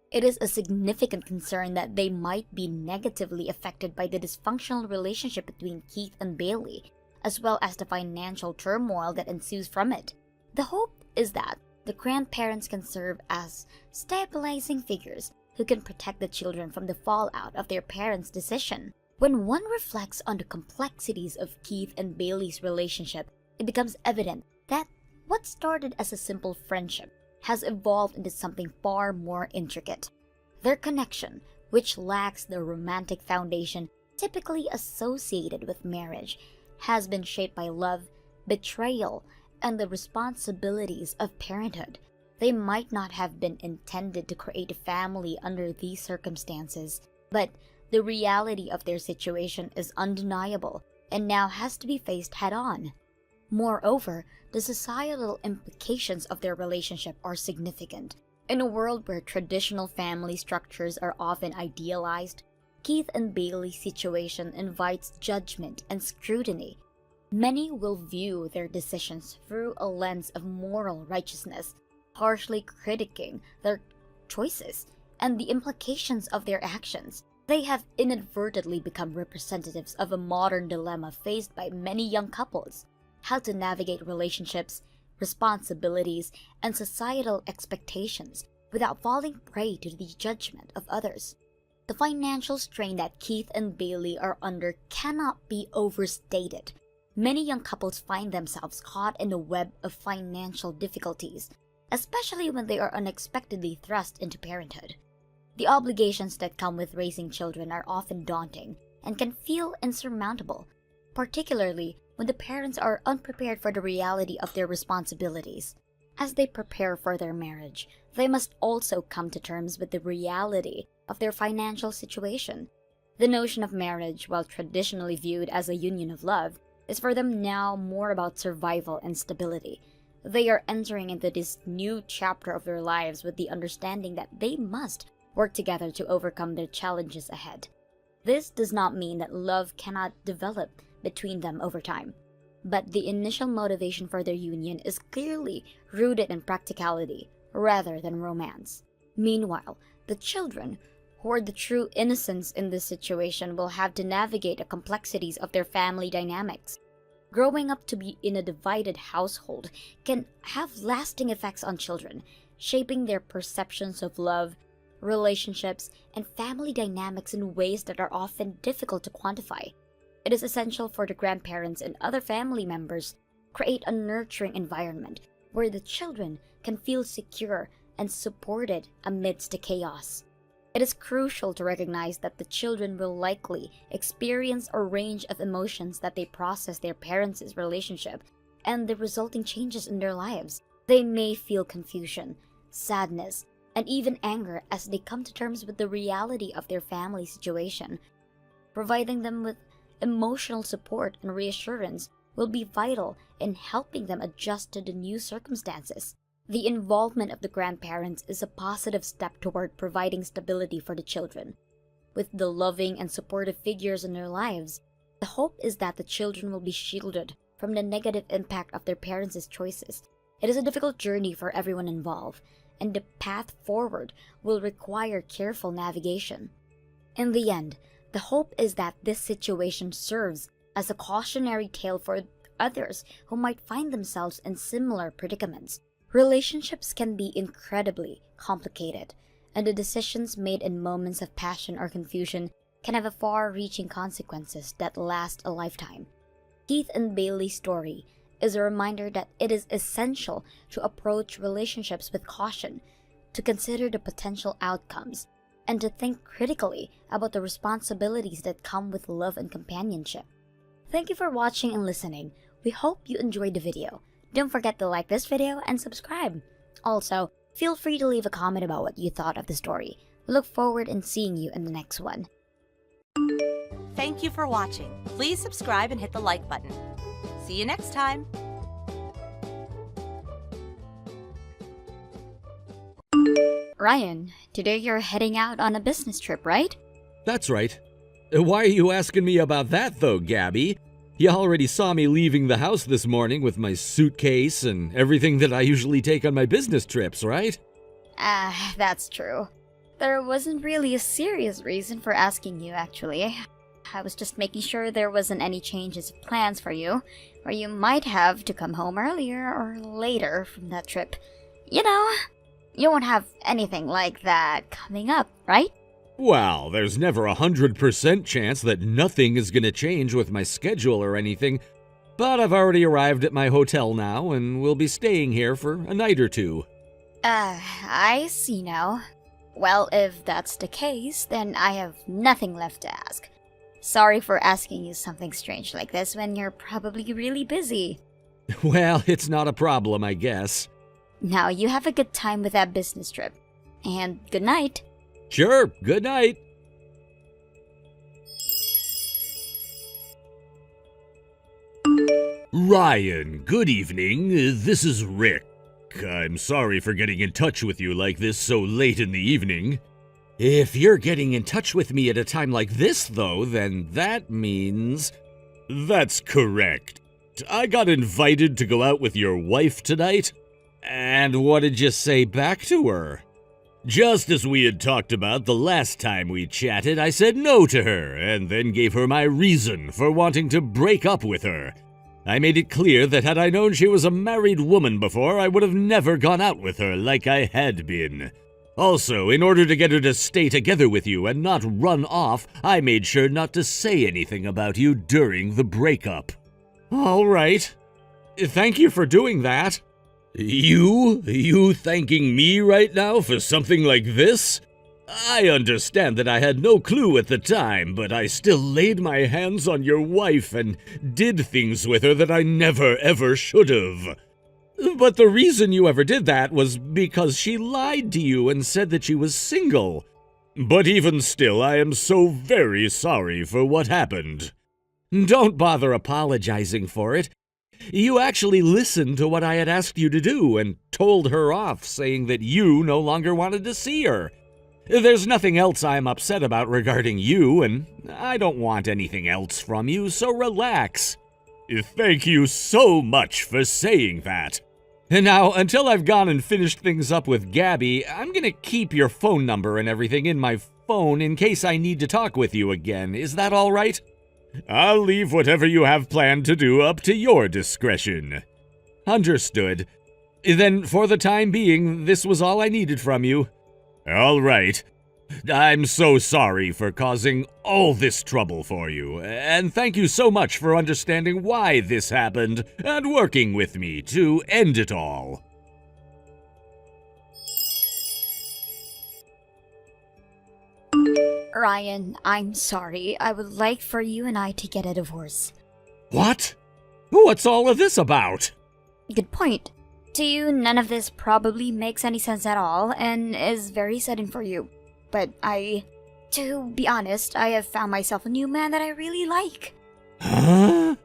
It is a significant concern that they might be negatively affected by the dysfunctional relationship between Keith and Bailey, as well as the financial turmoil that ensues from it. The hope is that the grandparents can serve as stabilizing figures who can protect the children from the fallout of their parents' decision. When one reflects on the complexities of Keith and Bailey's relationship, it becomes evident that what started as a simple friendship has evolved into something far more intricate. Their connection, which lacks the romantic foundation typically associated with marriage, has been shaped by love, betrayal, and the responsibilities of parenthood. They might not have been intended to create a family under these circumstances, but the reality of their situation is undeniable and now has to be faced head-on. Moreover, the societal implications of their relationship are significant. In a world where traditional family structures are often idealized, Keith and Bailey's situation invites judgment and scrutiny. Many will view their decisions through a lens of moral righteousness, harshly critiquing their choices and the implications of their actions. They have inadvertently become representatives of a modern dilemma faced by many young couples: how to navigate relationships, responsibilities, and societal expectations without falling prey to the judgment of others. The financial strain that Keith and Bailey are under cannot be overstated. Many young couples find themselves caught in a web of financial difficulties, especially when they are unexpectedly thrust into parenthood. The obligations that come with raising children are often daunting and can feel insurmountable, particularly when the parents are unprepared for the reality of their responsibilities. As they prepare for their marriage, they must also come to terms with the reality of their financial situation. The notion of marriage, while traditionally viewed as a union of love, is for them now more about survival and stability. They are entering into this new chapter of their lives with the understanding that they must work together to overcome their challenges ahead. This does not mean that love cannot develop between them over time, but the initial motivation for their union is clearly rooted in practicality rather than romance. Meanwhile, the children, who are the true innocents in this situation, will have to navigate the complexities of their family dynamics. Growing up to be in a divided household can have lasting effects on children, shaping their perceptions of love, relationships, and family dynamics in ways that are often difficult to quantify. It is essential for the grandparents and other family members to create a nurturing environment where the children can feel secure and supported amidst the chaos. It is crucial to recognize that the children will likely experience a range of emotions that they process their parents' relationship and the resulting changes in their lives. They may feel confusion, sadness, and even anger as they come to terms with the reality of their family situation. Providing them with emotional support and reassurance will be vital in helping them adjust to the new circumstances. The involvement of the grandparents is a positive step toward providing stability for the children. With the loving and supportive figures in their lives, the hope is that the children will be shielded from the negative impact of their parents' choices. It is a difficult journey for everyone involved, and the path forward will require careful navigation. In the end, the hope is that this situation serves as a cautionary tale for others who might find themselves in similar predicaments. Relationships can be incredibly complicated, and the decisions made in moments of passion or confusion can have far-reaching consequences that last a lifetime. Keith and Bailey's story is a reminder that it is essential to approach relationships with caution, to consider the potential outcomes, and to think critically about the responsibilities that come with love and companionship. Thank you for watching and listening. We hope you enjoyed the video. Don't forget to like this video and subscribe. Also, feel free to leave a comment about what you thought of the story. We look forward in seeing you in the next one. Thank you for watching. Please subscribe and hit the like button. See you next time. Ryan, today you're heading out on a business trip, right? That's right. Why are you asking me about that though, Gabby? You already saw me leaving the house this morning with my suitcase and everything that I usually take on my business trips, right? That's true. There wasn't really a serious reason for asking you, actually. I was just making sure there wasn't any changes of plans for you, or you might have to come home earlier or later from that trip. You know, you won't have anything like that coming up, right? Well, there's never 100% chance that nothing is gonna change with my schedule or anything, but I've already arrived at my hotel now and will be staying here for a night or two. I see now. Well, if that's the case, then I have nothing left to ask. Sorry for asking you something strange like this when you're probably really busy. Well, it's not a problem, I guess. Now you have a good time with that business trip. And good night. Sure, good night. Ryan, good evening. This is Rick. I'm sorry for getting in touch with you like this so late in the evening. If you're getting in touch with me at a time like this, though, then that means... That's correct. I got invited to go out with your wife tonight. And what did you say back to her? Just as we had talked about the last time we chatted, I said no to her, and then gave her my reason for wanting to break up with her. I made it clear that had I known she was a married woman before, I would have never gone out with her like I had been. Also, in order to get her to stay together with you and not run off, I made sure not to say anything about you during the breakup. All right. Thank you for doing that. You thanking me right now for something like this? I understand that I had no clue at the time, but I still laid my hands on your wife and did things with her that I never ever should have. But the reason you ever did that was because she lied to you and said that she was single. But even still, I am so very sorry for what happened. Don't bother apologizing for it. You actually listened to what I had asked you to do and told her off, saying that you no longer wanted to see her. There's nothing else I'm upset about regarding you, and I don't want anything else from you, so relax. Thank you so much for saying that. And now, until I've gone and finished things up with Gabby, I'm gonna keep your phone number and everything in my phone in case I need to talk with you again. Is that all right? I'll leave whatever you have planned to do up to your discretion. Understood. Then, for the time being, this was all I needed from you. All right. I'm so sorry for causing all this trouble for you, and thank you so much for understanding why this happened and working with me to end it all. Ryan, I'm sorry. I would like for you and I to get a divorce. What? What's all of this about? Good point. To you, none of this probably makes any sense at all and is very sudden for you. But to be honest, I have found myself a new man that I really like. Huh?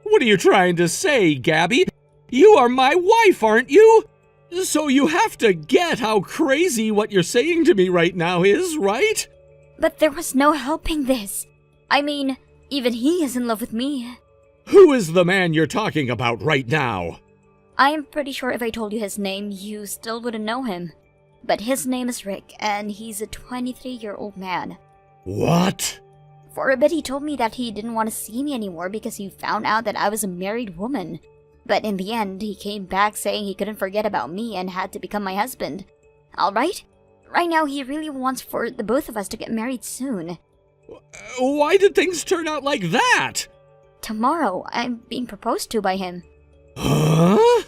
What are you trying to say, Gabby? You are my wife, aren't you? So you have to get how crazy what you're saying to me right now is, right? But there was no helping this. I mean, even he is in love with me. Who is the man you're talking about right now? I am pretty sure if I told you his name, you still wouldn't know him. But his name is Rick, and he's a 23-year-old man. What? For a bit he told me that he didn't want to see me anymore because he found out that I was a married woman. But in the end, he came back saying he couldn't forget about me and had to become my husband. Alright? Right now, he really wants for the both of us to get married soon. Why did things turn out like that? Tomorrow, I'm being proposed to by him. Huh?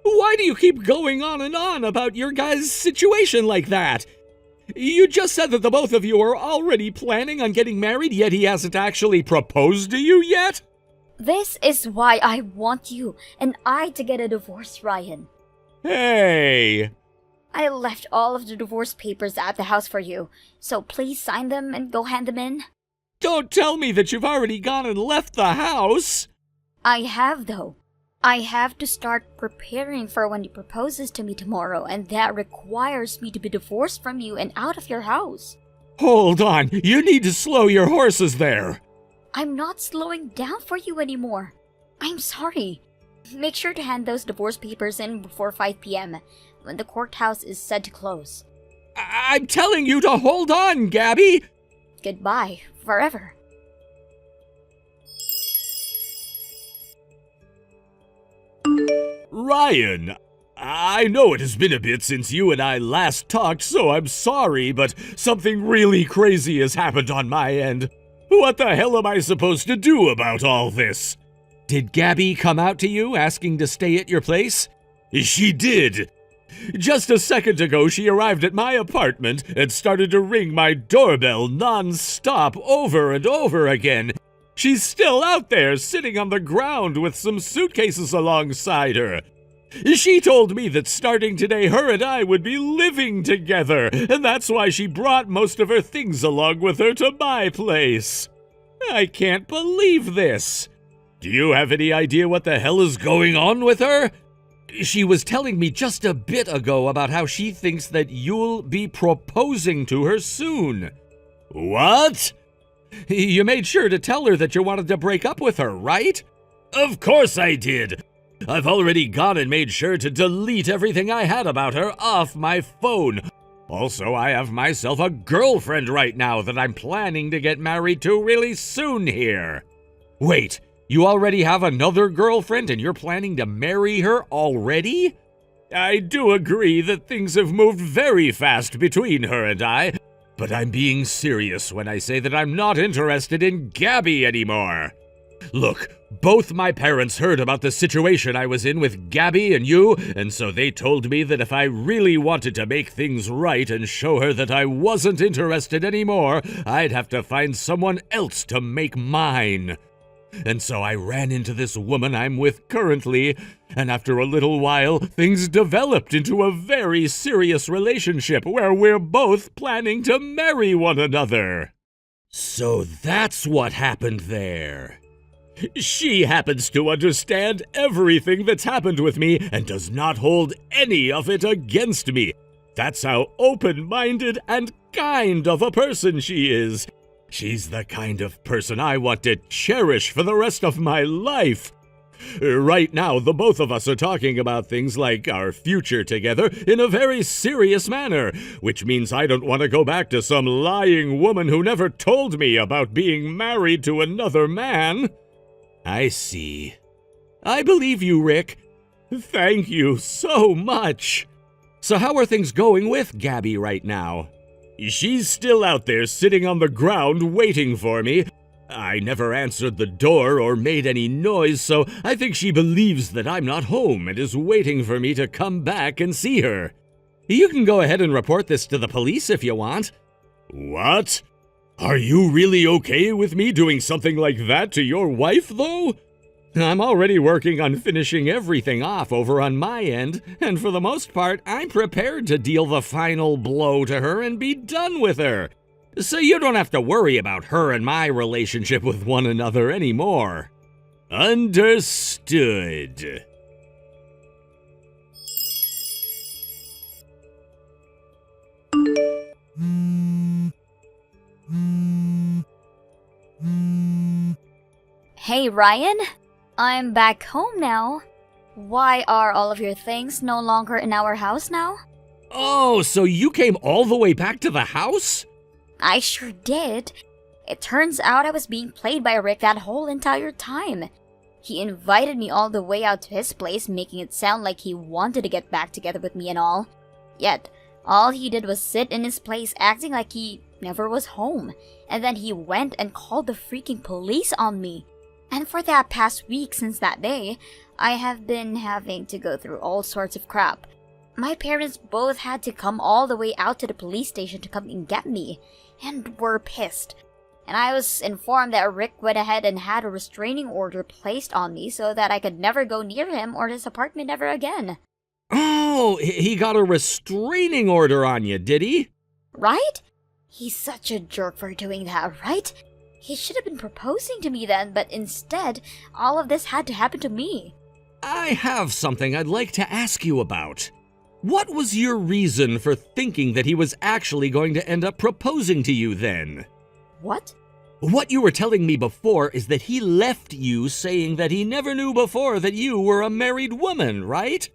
Why do you keep going on and on about your guys' situation like that? You just said that the both of you are already planning on getting married, yet he hasn't actually proposed to you yet? This is why I want you and I to get a divorce, Ryan. Hey! I left all of the divorce papers at the house for you, so please sign them and go hand them in. Don't tell me that you've already gone and left the house! I have, though. I have to start preparing for when he proposes to me tomorrow, and that requires me to be divorced from you and out of your house. Hold on, you need to slow your horses there. I'm not slowing down for you anymore. I'm sorry. Make sure to hand those divorce papers in before 5 p.m. when the courthouse is said to close. I'm telling you to hold on, Gabby! Goodbye, forever. Ryan, I know it has been a bit since you and I last talked, so I'm sorry, but something really crazy has happened on my end. What the hell am I supposed to do about all this? Did Gabby come out to you asking to stay at your place? She did. Just a second ago, she arrived at my apartment and started to ring my doorbell non-stop over and over again. She's still out there, sitting on the ground with some suitcases alongside her. She told me that starting today, her and I would be living together, and that's why she brought most of her things along with her to my place. I can't believe this. Do you have any idea what the hell is going on with her? She was telling me just a bit ago about how she thinks that you'll be proposing to her soon. What? You made sure to tell her that you wanted to break up with her, right? Of course I did. I've already gone and made sure to delete everything I had about her off my phone. Also, I have myself a girlfriend right now that I'm planning to get married to really soon here. Wait, you already have another girlfriend and you're planning to marry her already? I do agree that things have moved very fast between her and I, but I'm being serious when I say that I'm not interested in Gabby anymore. Look, both my parents heard about the situation I was in with Gabby and you, and so they told me that if I really wanted to make things right and show her that I wasn't interested anymore, I'd have to find someone else to make mine. And so I ran into this woman I'm with currently, and after a little while, things developed into a very serious relationship where we're both planning to marry one another. So that's what happened there. She happens to understand everything that's happened with me and does not hold any of it against me. That's how open-minded and kind of a person she is. She's the kind of person I want to cherish for the rest of my life. Right now, the both of us are talking about things like our future together in a very serious manner, which means I don't want to go back to some lying woman who never told me about being married to another man. I see. I believe you, Rick. Thank you so much. So how are things going with Gabby right now? She's still out there sitting on the ground waiting for me. I never answered the door or made any noise, so I think she believes that I'm not home and is waiting for me to come back and see her. You can go ahead and report this to the police if you want. What? Are you really okay with me doing something like that to your wife, though? I'm already working on finishing everything off over on my end, and for the most part, I'm prepared to deal the final blow to her and be done with her. So you don't have to worry about her and my relationship with one another anymore. Understood. Hey, Ryan. I'm back home now. Why are all of your things no longer in our house now? Oh, so you came all the way back to the house? I sure did. It turns out I was being played by Rick that whole entire time. He invited me all the way out to his place, making it sound like he wanted to get back together with me and all. Yet, all he did was sit in his place acting like he never was home. And then he went and called the freaking police on me. And for that past week since that day, I have been having to go through all sorts of crap. My parents both had to come all the way out to the police station to come and get me, and were pissed. And I was informed that Rick went ahead and had a restraining order placed on me so that I could never go near him or his apartment ever again. Oh, he got a restraining order on you, did he? Right? He's such a jerk for doing that, right? He should have been proposing to me then, but instead, all of this had to happen to me. I have something I'd like to ask you about. What was your reason for thinking that he was actually going to end up proposing to you then? What? What you were telling me before is that he left you saying that he never knew before that you were a married woman, right?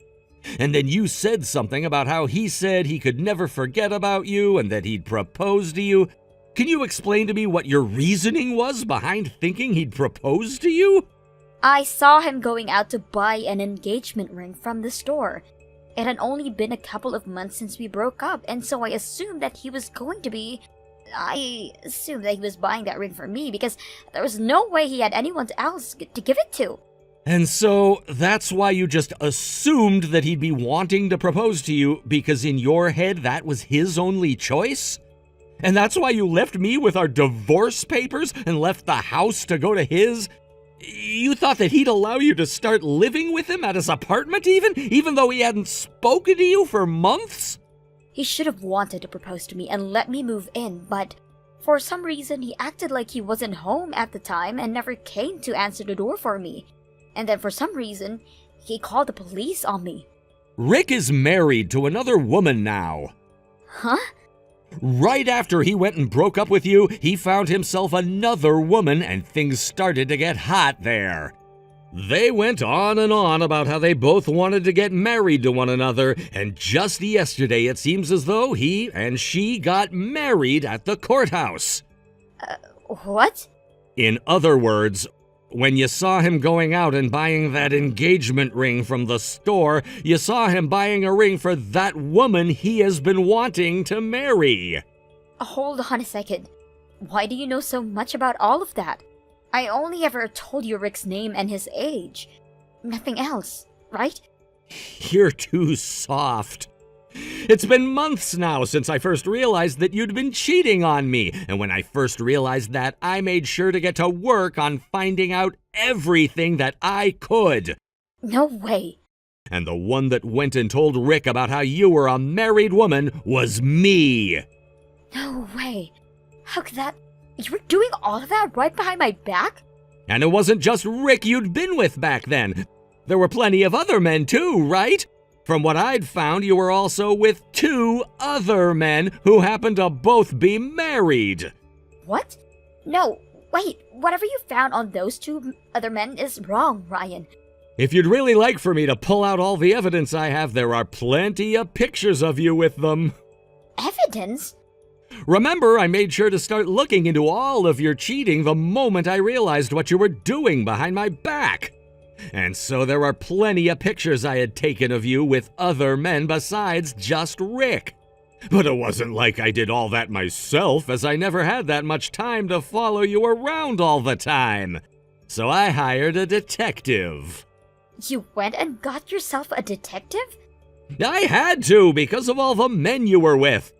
And then you said something about how he said he could never forget about you and that he'd propose to you. Can you explain to me what your reasoning was behind thinking he'd propose to you? I saw him going out to buy an engagement ring from the store. It had only been a couple of months since we broke up, and so I assumed that he was buying that ring for me because there was no way he had anyone else to give it to. And so that's why you just assumed that he'd be wanting to propose to you because in your head that was his only choice? And that's why you left me with our divorce papers and left the house to go to his? You thought that he'd allow you to start living with him at his apartment even though he hadn't spoken to you for months? He should have wanted to propose to me and let me move in, but for some reason he acted like he wasn't home at the time and never came to answer the door for me. And then for some reason, he called the police on me. Rick is married to another woman now. Huh? Right after he went and broke up with you, he found himself another woman and things started to get hot there. They went on and on about how they both wanted to get married to one another, and just yesterday it seems as though he and she got married at the courthouse. What? In other words, when you saw him going out and buying that engagement ring from the store, you saw him buying a ring for that woman he has been wanting to marry. Hold on a second. Why do you know so much about all of that? I only ever told you Rick's name and his age. Nothing else, right? You're too soft. It's been months now since I first realized that you'd been cheating on me, and when I first realized that, I made sure to get to work on finding out everything that I could. No way. And the one that went and told Rick about how you were a married woman was me. No way. How could that... You were doing all of that right behind my back? And it wasn't just Rick you'd been with back then. There were plenty of other men too, right? From what I'd found, you were also with 2 other men who happened to both be married. What? No, wait. Whatever you found on those 2 other men is wrong, Ryan. If you'd really like for me to pull out all the evidence I have, there are plenty of pictures of you with them. Evidence? Remember, I made sure to start looking into all of your cheating the moment I realized what you were doing behind my back. And so there are plenty of pictures I had taken of you with other men besides just Rick. But it wasn't like I did all that myself, as I never had that much time to follow you around all the time. So I hired a detective. You went and got yourself a detective? I had to, because of all the men you were with.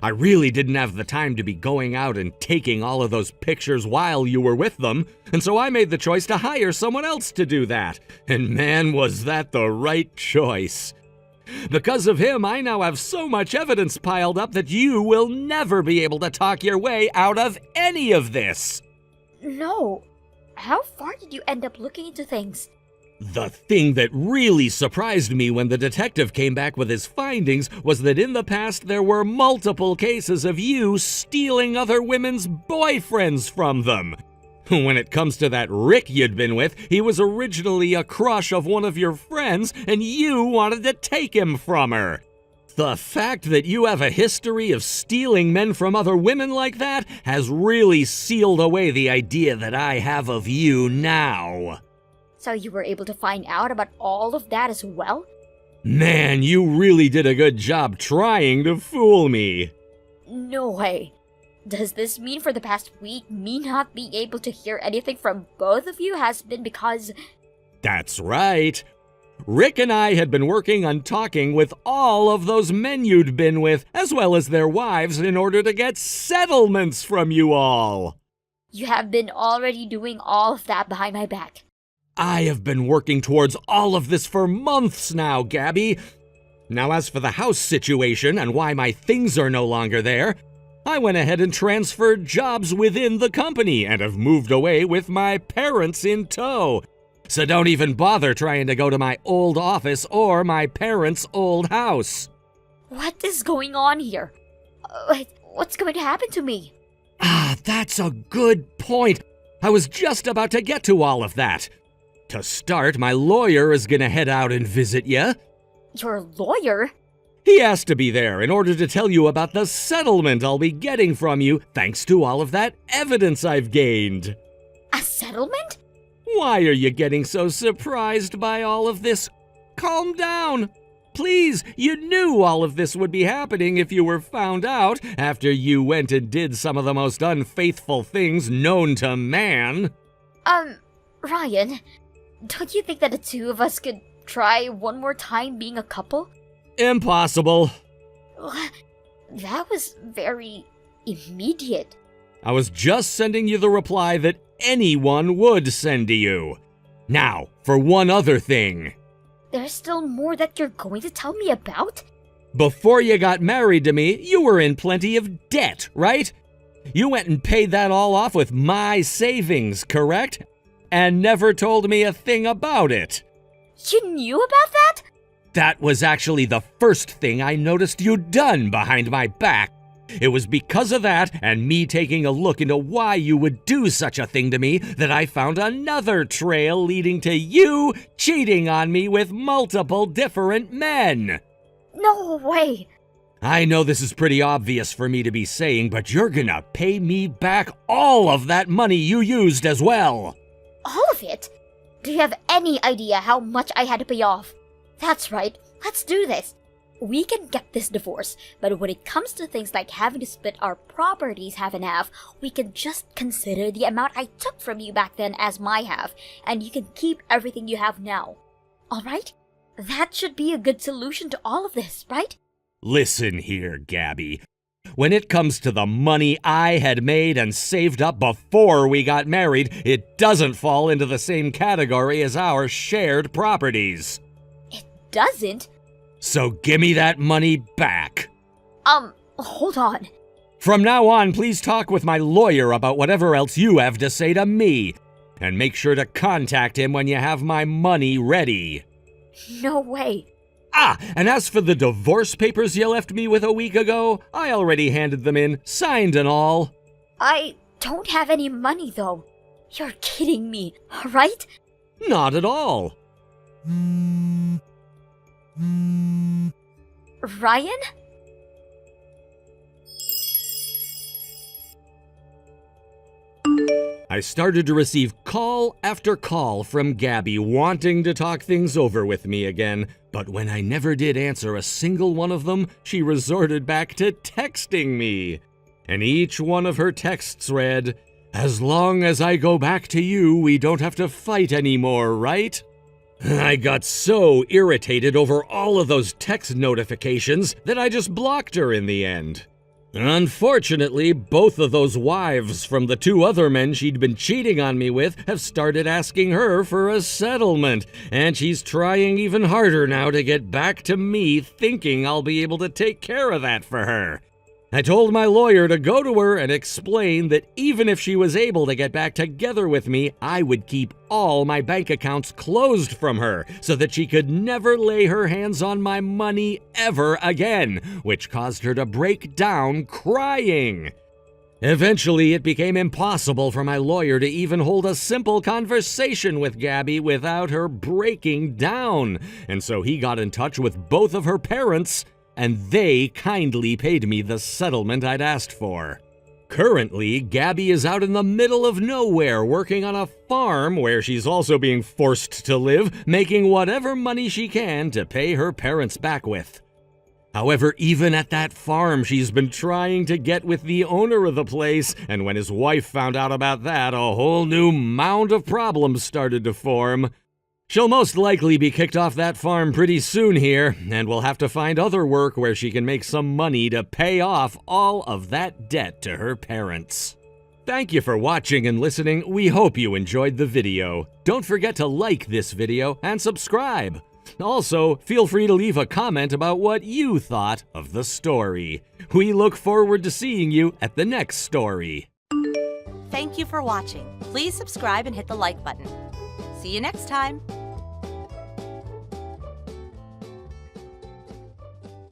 I really didn't have the time to be going out and taking all of those pictures while you were with them, and so I made the choice to hire someone else to do that. And man, was that the right choice. Because of him, I now have so much evidence piled up that you will never be able to talk your way out of any of this. No. How far did you end up looking into things? The thing that really surprised me when the detective came back with his findings was that in the past there were multiple cases of you stealing other women's boyfriends from them. When it comes to that Rick you'd been with, he was originally a crush of one of your friends, and you wanted to take him from her. The fact that you have a history of stealing men from other women like that has really sealed away the idea that I have of you now. So you were able to find out about all of that as well? Man, you really did a good job trying to fool me. No way. Does this mean for the past week, me not being able to hear anything from both of you has been because... That's right. Rick and I had been working on talking with all of those men you'd been with, as well as their wives, in order to get settlements from you all. You have been already doing all of that behind my back. I have been working towards all of this for months now, Gabby. Now, as for the house situation and why my things are no longer there, I went ahead and transferred jobs within the company and have moved away with my parents in tow. So don't even bother trying to go to my old office or my parents' old house. What is going on here? What's going to happen to me? That's a good point. I was just about to get to all of that. To start, my lawyer is gonna head out and visit you. Your lawyer? He has to be there in order to tell you about the settlement I'll be getting from you thanks to all of that evidence I've gained. A settlement? Why are you getting so surprised by all of this? Calm down. Please, you knew all of this would be happening if you were found out after you went and did some of the most unfaithful things known to man. Ryan, don't you think that the 2 of us could try one more time being a couple? Impossible. That was very immediate. I was just sending you the reply that anyone would send to you. Now, for one other thing. There's still more that you're going to tell me about? Before you got married to me, you were in plenty of debt, right? You went and paid that all off with my savings, correct? And never told me a thing about it. You knew about that? That was actually the first thing I noticed you'd done behind my back. It was because of that and me taking a look into why you would do such a thing to me that I found another trail leading to you cheating on me with multiple different men. No way. I know this is pretty obvious for me to be saying, but you're gonna pay me back all of that money you used as well. All of it? Do you have any idea how much I had to pay off? That's right, let's do this. We can get this divorce, but when it comes to things like having to split our properties half and half, we can just consider the amount I took from you back then as my half, and you can keep everything you have now. Alright? That should be a good solution to all of this, right? Listen here, Gabby. When it comes to the money I had made and saved up before we got married, it doesn't fall into the same category as our shared properties. It doesn't? So give me that money back. Hold on. From now on, please talk with my lawyer about whatever else you have to say to me. And make sure to contact him when you have my money ready. No way. And as for the divorce papers you left me with a week ago, I already handed them in, signed and all. I don't have any money, though. You're kidding me, right? Not at all. Ryan? I started to receive call after call from Gabby wanting to talk things over with me again, but when I never did answer a single one of them, she resorted back to texting me. And each one of her texts read, "As long as I go back to you, we don't have to fight anymore, right?" I got so irritated over all of those text notifications that I just blocked her in the end. Unfortunately, both of those wives from the two other men she'd been cheating on me with have started asking her for a settlement, and she's trying even harder now to get back to me, thinking I'll be able to take care of that for her. I told my lawyer to go to her and explain that even if she was able to get back together with me, I would keep all my bank accounts closed from her so that she could never lay her hands on my money ever again, which caused her to break down crying. Eventually, it became impossible for my lawyer to even hold a simple conversation with Gabby without her breaking down, and so he got in touch with both of her parents, and they kindly paid me the settlement I'd asked for. Currently, Gabby is out in the middle of nowhere working on a farm where she's also being forced to live, making whatever money she can to pay her parents back with. However, even at that farm, she's been trying to get with the owner of the place, and when his wife found out about that, a whole new mound of problems started to form. She'll most likely be kicked off that farm pretty soon here, and will have to find other work where she can make some money to pay off all of that debt to her parents. Thank you for watching and listening. We hope you enjoyed the video. Don't forget to like this video and subscribe. Also, feel free to leave a comment about what you thought of the story. We look forward to seeing you at the next story. Thank you for watching. Please subscribe and hit the like button. See you next time.